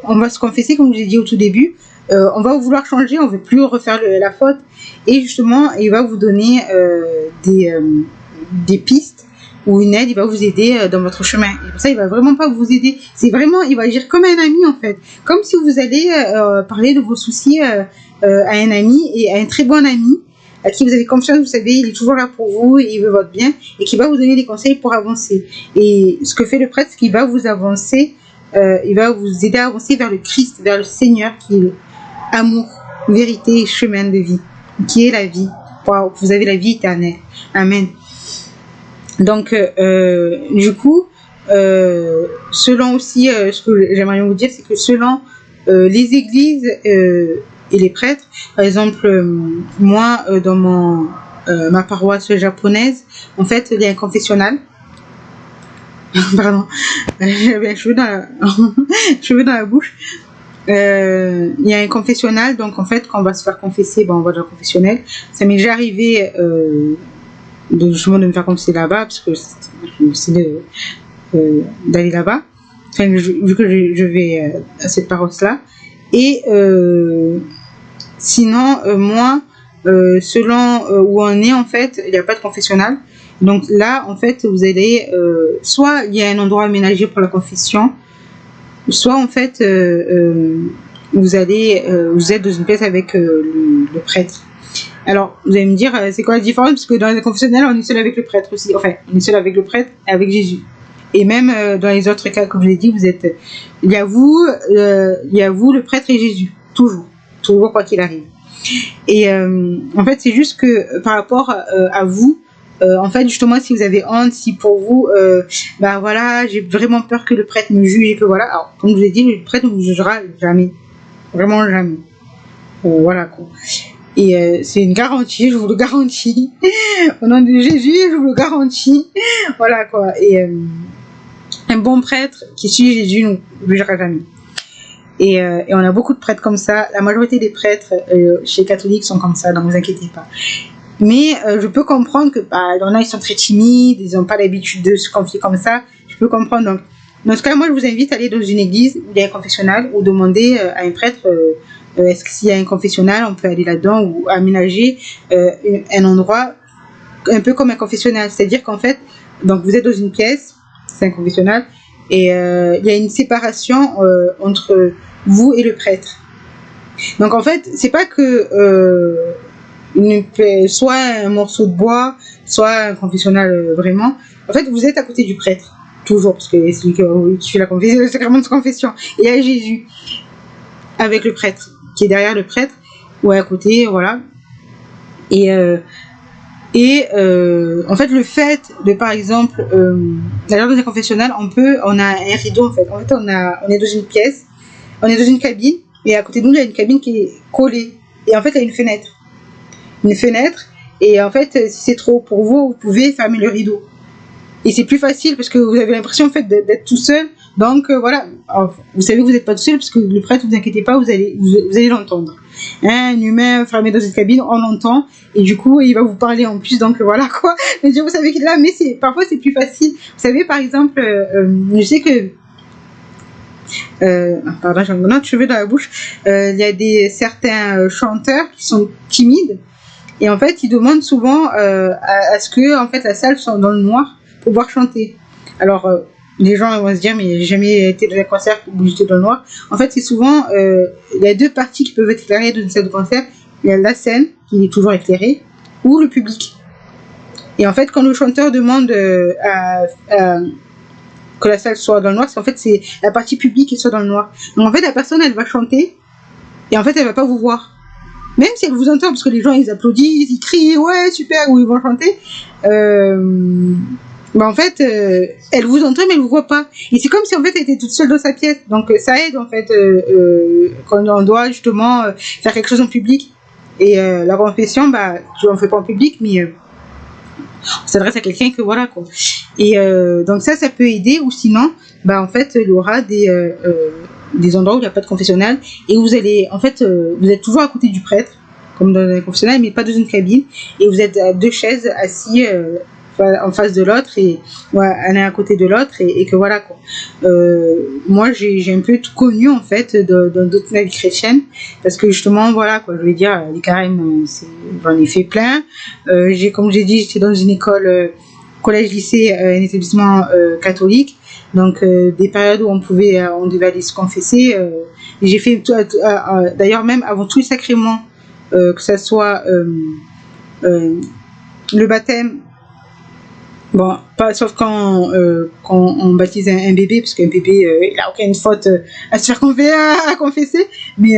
on va se confesser, comme je vous ai dit au tout début, on va vouloir changer, on ne veut plus refaire la faute, et justement, il va vous donner des pistes, ou une aide, il va vous aider dans votre chemin. Et pour ça, il va vraiment pas vous aider. C'est vraiment, il va agir comme un ami, en fait. Comme si vous allez parler de vos soucis à un ami, et à un très bon ami, à qui vous avez confiance, vous savez, il est toujours là pour vous, il veut votre bien, et qui va vous donner des conseils pour avancer. Et ce que fait le prêtre, c'est qu'il va vous avancer, il va vous aider à avancer vers le Christ, vers le Seigneur, qui est amour, vérité et chemin de vie, qui est la vie. Vous avez la vie éternelle. Amen. Donc, du coup, selon aussi, ce que j'aimerais vous dire, c'est que selon les églises et les prêtres, par exemple, moi, dans ma paroisse japonaise, en fait, il y a un confessionnal. Pardon, j'avais un cheveu dans la bouche. Il y a un confessionnal, donc en fait, quand on va se faire confesser, on va dans le confessionnel. Ça m'est déjà arrivé justement de me faire confesser là-bas, parce que j'ai décidé d'aller là-bas, enfin, vu que je vais à cette paroisse-là. Et sinon, moi, selon où on est, en fait, il n'y a pas de confessionnal. Donc là, en fait, vous allez, soit il y a un endroit aménagé pour la confession, soit en fait, vous êtes dans une pièce avec le prêtre. Alors, vous allez me dire, c'est quoi la différence? Parce que dans les confessionnels, on est seul avec le prêtre aussi. Enfin, on est seul avec le prêtre et avec Jésus. Et même dans les autres cas, comme je l'ai dit, il y a vous, le prêtre et Jésus. Toujours quoi qu'il arrive. Et en fait, c'est juste que par rapport à vous, en fait, justement, si vous avez honte, si pour vous, voilà, j'ai vraiment peur que le prêtre me juge et que voilà. Alors, comme je vous ai dit, le prêtre ne vous jugera jamais. Vraiment jamais. Voilà, quoi. Et c'est une garantie, je vous le garantis. Au nom de Jésus, je vous le garantis. Voilà, quoi. Et un bon prêtre qui suit Jésus ne vous jugera jamais. Et on a beaucoup de prêtres comme ça. La majorité des prêtres chez les catholiques sont comme ça, donc ne vous inquiétez pas. Mais je peux comprendre que il y en a, ils sont très timides, ils n'ont pas l'habitude de se confier comme ça. Je peux comprendre. Donc, dans ce cas, moi, je vous invite à aller dans une église où il y a un confessionnal ou demander à un prêtre est-ce que s'il y a un confessionnal, on peut aller là-dedans ou aménager un endroit un peu comme un confessionnal. C'est-à-dire qu'en fait, donc vous êtes dans une pièce, c'est un confessionnal, et il y a une séparation entre vous et le prêtre. Donc en fait, c'est pas que soit un morceau de bois, soit un confessionnal vraiment. En fait, vous êtes à côté du prêtre, toujours, parce que c'est lui qui fait la confession, le sacrement de confession. Et il y a Jésus avec le prêtre, qui est derrière le prêtre, ou à côté, voilà. Et en fait, le fait de, par exemple, d'aller dans un confessionnal, on a un rideau, en fait. En fait, on est dans une pièce, on est dans une cabine, et à côté de nous, il y a une cabine qui est collée. Et en fait, il y a une fenêtre. Et en fait, si c'est trop pour vous, vous pouvez fermer le rideau. Et c'est plus facile parce que vous avez l'impression en fait d'être tout seul. Donc voilà, alors, vous savez que vous n'êtes pas tout seul parce que le prêtre, vous inquiétez pas, vous allez l'entendre. Un humain fermé dans une cabine, on l'entend et du coup il va vous parler en plus. Donc voilà quoi. Je vous savez qu'il est là, mais parfois c'est plus facile. Vous savez par exemple, je sais que pardon, j'ai un cheveu dans la bouche. Il y a certains chanteurs qui sont timides. Et en fait, ils demandent souvent à ce que en fait, la salle soit dans le noir pour pouvoir chanter. Alors, les gens vont se dire, mais j'ai jamais été dans un concert où j'étais dans le noir. En fait, c'est souvent, il y a deux parties qui peuvent être éclairées dans une salle de concert. Il y a la scène, qui est toujours éclairée, ou le public. Et en fait, quand le chanteur demande que la salle soit dans le noir, c'est la partie publique qui soit dans le noir. Donc en fait, la personne, elle va chanter, et en fait, elle va pas vous voir. Même si elle vous entend, parce que les gens ils applaudissent, ils crient, ouais, super, ou ils vont chanter, en fait, elle vous entend, mais elle vous voit pas. Et c'est comme si en fait elle était toute seule dans sa pièce. Donc ça aide en fait quand on doit justement faire quelque chose en public. Et la confession, on ne fait pas en public, mais on s'adresse à quelqu'un que voilà quoi. Et donc ça peut aider, ou sinon, en fait, il y aura des endroits où il n'y a pas de confessionnal et vous allez, en fait, vous êtes toujours à côté du prêtre, comme dans un confessionnal, mais pas dans une cabine, et vous êtes à deux chaises assis en face de l'autre, et l'un à côté de l'autre, et que voilà quoi. Moi, j'ai un peu tout connu en fait dans d'autres nations chrétiennes, parce que justement, voilà quoi, je veux dire, les carêmes, j'en ai fait plein. Comme j'ai dit, j'étais dans une école, collège-lycée, un établissement catholique. Donc des périodes où on devait aller se confesser. J'ai fait d'ailleurs même avant tous les sacrements, que ça soit le baptême, bon, pas sauf quand on baptise un bébé, parce qu'un bébé, il n'a aucune faute à se faire à confesser, mais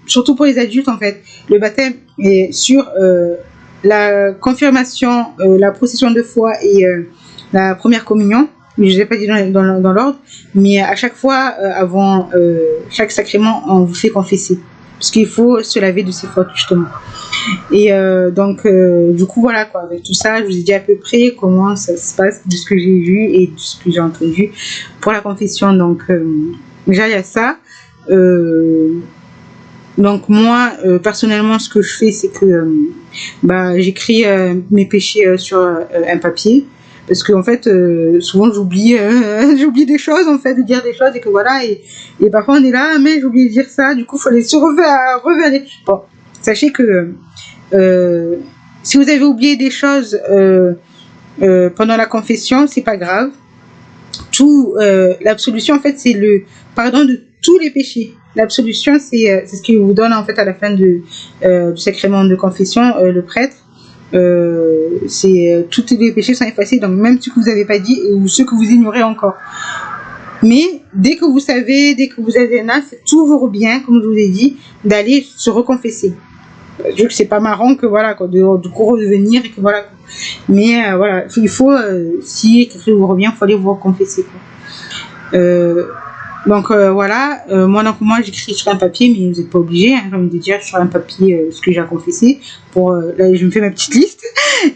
surtout pour les adultes, en fait, le baptême est sur la confirmation, la procession de foi et la première communion. Je ne les ai pas dit dans l'ordre, mais à chaque fois, avant chaque sacrement, on vous fait confesser. Parce qu'il faut se laver de ses fautes, justement. Et donc, du coup, voilà, quoi. Avec tout ça, je vous ai dit à peu près comment ça se passe, de ce que j'ai vu et de ce que j'ai entendu pour la confession. Donc, déjà, il y a ça. Donc, moi, personnellement, ce que je fais, c'est que j'écris mes péchés sur un papier. Parce qu'en fait, souvent j'oublie des choses, en fait, de dire des choses, et que voilà, et parfois on est là, mais j'ai oublié de dire ça, du coup, il faut les revenir. Bon, sachez que si vous avez oublié des choses pendant la confession, c'est pas grave. L'absolution, en fait, c'est le pardon de tous les péchés. L'absolution, c'est ce qu'il vous donne, en fait, à la fin du sacrement de confession, le prêtre. Tous les péchés sont effacés, donc même ceux que vous n'avez pas dit ou ceux que vous ignorez encore. Mais dès que vous savez, dès que vous êtes là, c'est toujours bien, comme je vous ai dit, d'aller se reconfesser. Je sais que c'est pas marrant que voilà, quoi, de revenir et que voilà. Mais voilà, il faut, si quelque chose vous revient, il faut aller vous reconfesser, quoi. Donc voilà, moi j'écris sur un papier, mais vous n'êtes pas obligé, hein, comme de dire sur un papier ce que j'ai à confesser. Là, je me fais ma petite liste.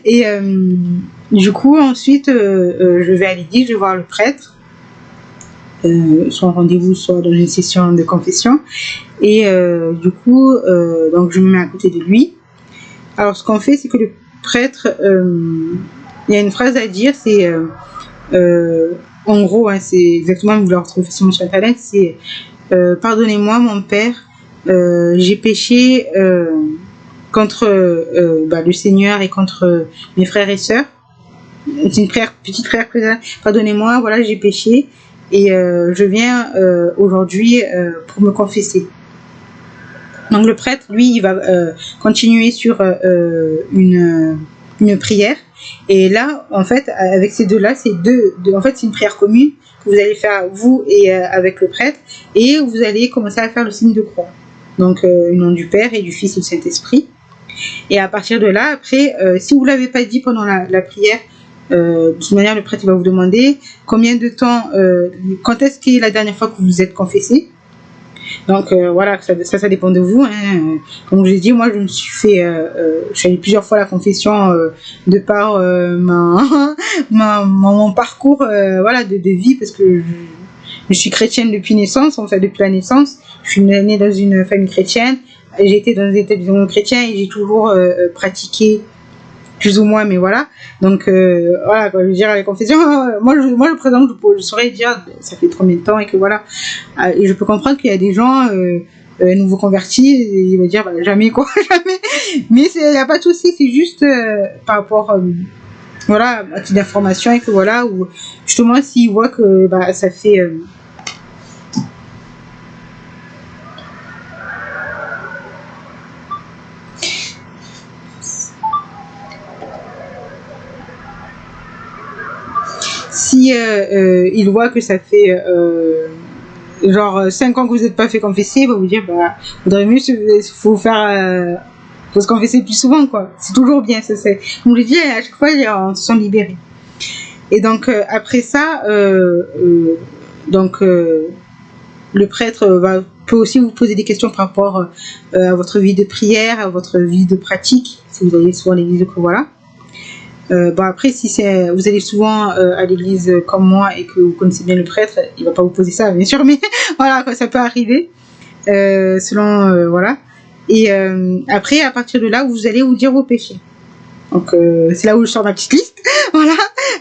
Et du coup, ensuite, je vais à l'église, je vais voir le prêtre, soit en rendez-vous, soit dans une session de confession. Et du coup, donc je me mets à côté de lui. Alors, ce qu'on fait, c'est que le prêtre, il y a une phrase à dire, c'est en gros, hein, c'est exactement, vous la retrouvez sur internet, c'est pardonnez-moi mon père, j'ai péché contre le Seigneur et contre mes frères et sœurs. C'est une petite prière, pardonnez-moi, voilà, j'ai péché et je viens aujourd'hui pour me confesser. Donc le prêtre, lui, il va continuer sur une prière. Et là, en fait, avec ces deux-là, en fait, c'est une prière commune que vous allez faire, vous et avec le prêtre, et vous allez commencer à faire le signe de croix. Donc, au nom du Père et du Fils et du Saint-Esprit. Et à partir de là, après, si vous ne l'avez pas dit pendant la prière, de toute manière, le prêtre va vous demander combien de temps, quand est-ce qu'est la dernière fois que vous vous êtes confessé. Donc voilà, ça dépend de vous, hein. Comme je l'ai dit, moi je me suis fait, je suis allée plusieurs fois à la confession de par mon parcours voilà, de vie, parce que je suis chrétienne depuis naissance, en fait depuis la naissance. Je suis née dans une famille chrétienne, j'ai été dans des établissements chrétiens et j'ai toujours pratiqué plus ou moins, mais voilà. Donc voilà, quoi, je veux dire, à la confession, moi par exemple, je saurais dire ça fait combien de temps et que voilà. Et je peux comprendre qu'il y a des gens nouveaux convertis, et ils vont dire jamais, quoi, jamais. Mais il n'y a pas de souci, c'est juste par rapport voilà, à titre d'information, et que voilà, ou justement s'ils voient que ça fait si il voit que ça fait genre 5 ans que vous n'êtes pas fait confesser, il va vous dire faudrait mieux faut se confesser plus souvent, quoi. C'est toujours bien, ça, c'est comme je dis, à chaque fois on se sent libéré. Et donc après ça le prêtre peut aussi vous poser des questions par rapport à votre vie de prière, à votre vie de pratique, si vous allez souvent à l'église, voilà. Après, si vous allez souvent à l'église comme moi et que vous connaissez bien le prêtre, il va pas vous poser ça, bien sûr, mais voilà, quoi, ça peut arriver selon voilà. Et après, à partir de là, vous allez vous dire vos péchés. Donc c'est là où je sors ma petite liste, voilà.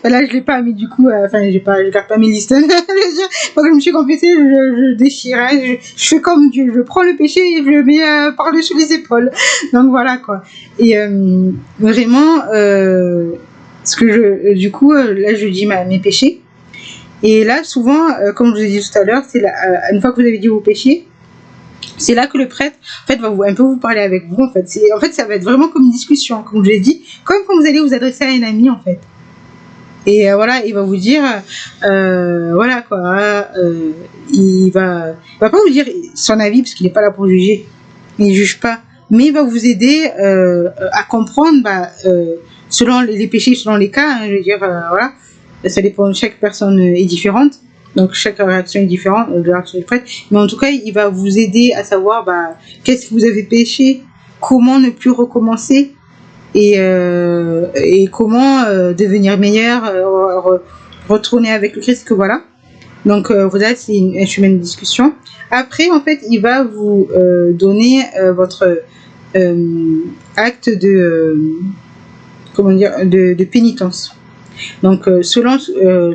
Là, je l'ai pas, mais du coup, je garde pas mes listes. Je veux dire, quand je me suis confessée, je déchire, hein, je fais comme Dieu, je prends le péché et je le mets par-dessus les épaules. Donc voilà, quoi. Et vraiment, ce que du coup, là, je dis mes péchés. Et là, souvent, comme je vous ai dit tout à l'heure, c'est une fois que vous avez dit vos péchés, c'est là que le prêtre, en fait, va un peu vous parler avec vous, en fait. En fait, ça va être vraiment comme une discussion, comme je l'ai dit, comme quand vous allez vous adresser à un ami, en fait. Et voilà, il va vous dire, voilà quoi, il va pas vous dire son avis parce qu'il n'est pas là pour juger, il ne juge pas, mais il va vous aider à comprendre, selon les péchés, selon les cas, hein, je veux dire, voilà, ça dépend, chaque personne est différente, donc chaque réaction est différente de la réaction du prêtre, mais en tout cas, il va vous aider à savoir qu'est-ce que vous avez péché, comment ne plus recommencer. Et comment devenir meilleur, retourner avec le Christ, que voilà. Donc voilà, c'est un chemin de discussion. Après, en fait, il va vous donner votre acte de pénitence. Donc selon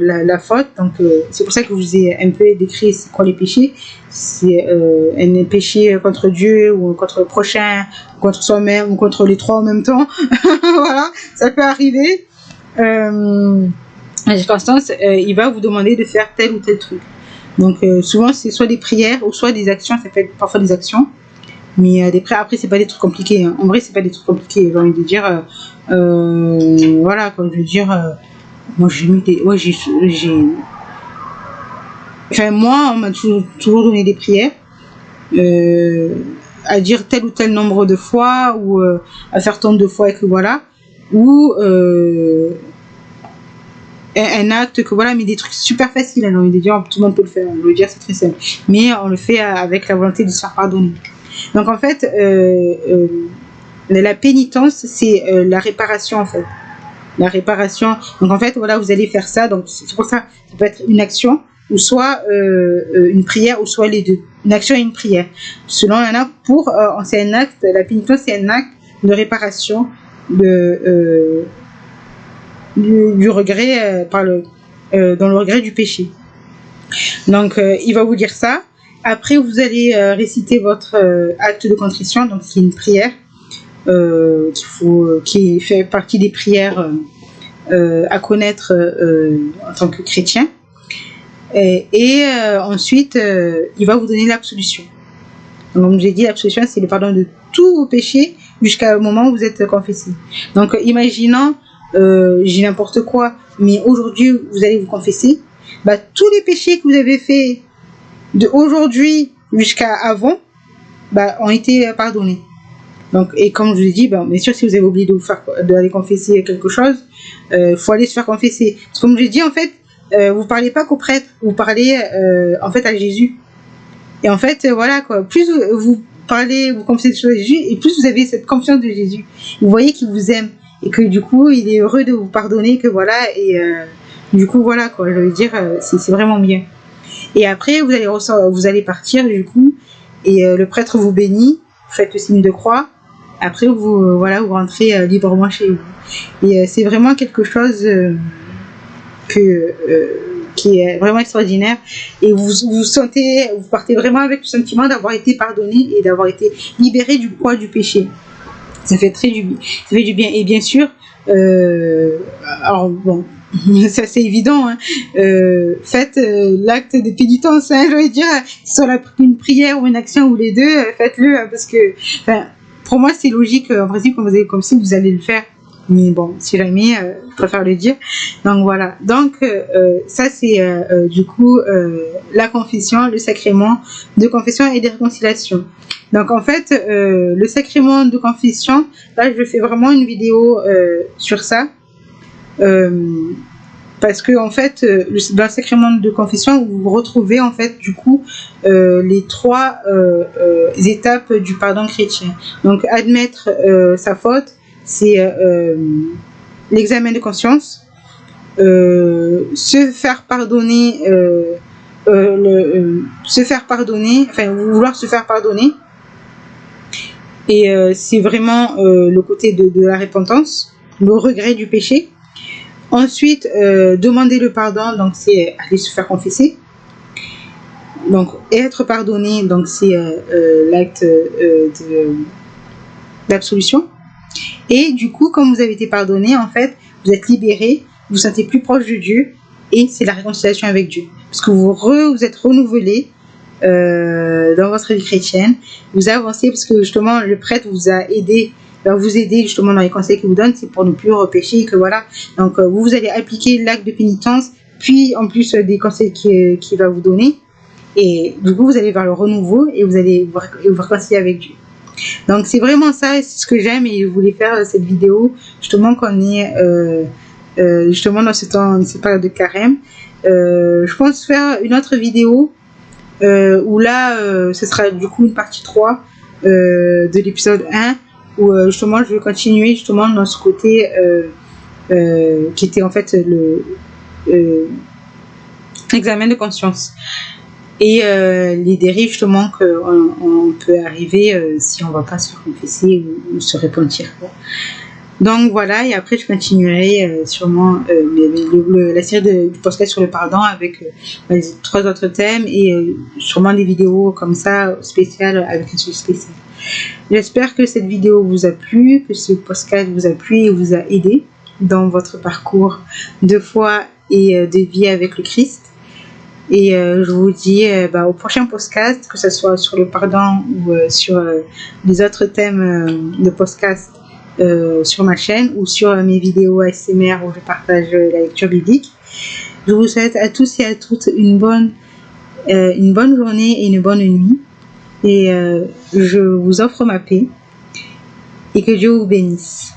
la faute, donc c'est pour ça que je vous ai un peu décrit c'est quoi les péchés. C'est un péché contre Dieu ou contre le prochain, contre soi-même ou contre les trois en même temps. Voilà, ça peut arriver. À chaque instant, il va vous demander de faire tel ou tel truc. Donc souvent c'est soit des prières ou soit des actions, ça peut être parfois des actions. Mais après c'est pas des trucs compliqués, hein. En vrai c'est pas des trucs compliqués, j'ai envie de dire voilà, comme je veux dire moi j'ai mis des enfin moi on m'a toujours donné des prières à dire tel ou tel nombre de fois ou à faire tant de fois et que voilà, ou un acte que voilà, mais des trucs super faciles, hein, j'ai envie de dire tout le monde peut le faire, je veux dire c'est très simple, mais on le fait avec la volonté de se faire pardonner. Donc en fait la pénitence c'est la réparation en fait. La réparation. Donc en fait, voilà, vous allez faire ça. Donc c'est pour ça, ça peut être une action ou soit une prière ou soit les deux. Une action et une prière. Selon un acte c'est un acte. La pénitence c'est un acte de réparation du regret dans le regret du péché. Donc il va vous dire ça. Après vous allez réciter votre acte de contrition. Donc c'est une prière. Qui fait partie des prières à connaître en tant que chrétien. Et ensuite, il va vous donner l'absolution. Donc, comme j'ai dit, l'absolution, c'est le pardon de tous vos péchés jusqu'au moment où vous êtes confessé. Donc, imaginons, j'ai n'importe quoi, mais aujourd'hui, vous allez vous confesser. Tous les péchés que vous avez faits de aujourd'hui jusqu'à avant ont été pardonnés. Donc, et comme je vous ai dit, bien sûr, si vous avez oublié d'aller confesser quelque chose, faut aller se faire confesser. Parce que comme je l'ai dit, en fait, vous parlez pas qu'au prêtre, vous parlez en fait à Jésus. Et en fait, voilà quoi. Plus vous parlez, vous confessez des choses à Jésus, et plus vous avez cette confiance de Jésus. Vous voyez qu'il vous aime et que du coup, il est heureux de vous pardonner, que voilà. Et du coup, voilà quoi. Je veux dire, c'est vraiment bien. Et après, vous allez partir du coup, et le prêtre vous bénit, vous faites le signe de croix. Après, vous rentrez librement chez vous. Et c'est vraiment quelque chose qui est vraiment extraordinaire. Et vous partez vraiment avec le sentiment d'avoir été pardonné et d'avoir été libéré du poids du péché. Ça fait du bien. Et bien sûr, alors bon, ça c'est évident, hein, faites l'acte de pénitence, hein, je veux dire, soit une prière ou une action ou les deux, faites-le, hein, parce que pour moi, c'est logique, en principe, comme si vous allez le faire. Mais bon, si jamais, je préfère le dire. Donc voilà. Donc, ça, c'est du coup la confession, le sacrement de confession et de réconciliation. Donc, en fait, le sacrement de confession, là, je fais vraiment une vidéo sur ça. Parce que en fait, dans le sacrement de confession, vous retrouvez en fait du coup les trois étapes du pardon chrétien. Donc admettre sa faute, c'est l'examen de conscience, se faire pardonner, vouloir se faire pardonner, et c'est vraiment le côté de la repentance, le regret du péché. Ensuite, demander le pardon, donc c'est aller se faire confesser. Donc, être pardonné, donc c'est l'acte d'absolution. Et du coup, comme vous avez été pardonné, en fait, vous êtes libéré, vous vous sentez plus proche de Dieu, et c'est la réconciliation avec Dieu. Parce que vous êtes renouvelé, dans votre vie chrétienne, vous avancez parce que justement le prêtre vous a aidé, va vous aider justement dans les conseils qu'il vous donne, c'est pour ne plus repêcher, que voilà. Donc vous allez appliquer l'acte de pénitence, puis en plus des conseils qu'il va vous donner, et du coup vous allez vers le renouveau et vous allez vous réconcilier avec Dieu. Donc c'est vraiment ça, c'est ce que j'aime, et je voulais faire cette vidéo justement qu'on est justement dans cette période de carême. Je pense faire une autre vidéo où là ce sera du coup une partie 3 de l'épisode 1, où justement je vais continuer justement dans ce côté qui était en fait l'examen de conscience et les dérives justement qu'on peut arriver si on ne va pas se confesser ou se repentir. Donc voilà, et après je continuerai sûrement la série du podcast sur le pardon avec les 3 autres thèmes, et sûrement des vidéos comme ça spéciales avec un sujet spécial. J'espère que cette vidéo vous a plu, que ce podcast vous a plu et vous a aidé dans votre parcours de foi et de vie avec le Christ. Et je vous dis au prochain podcast, que ce soit sur le pardon ou sur les autres thèmes de podcast sur ma chaîne ou sur mes vidéos ASMR où je partage la lecture biblique. Je vous souhaite à tous et à toutes une bonne journée et une bonne nuit. Et je vous offre ma paix et que Dieu vous bénisse.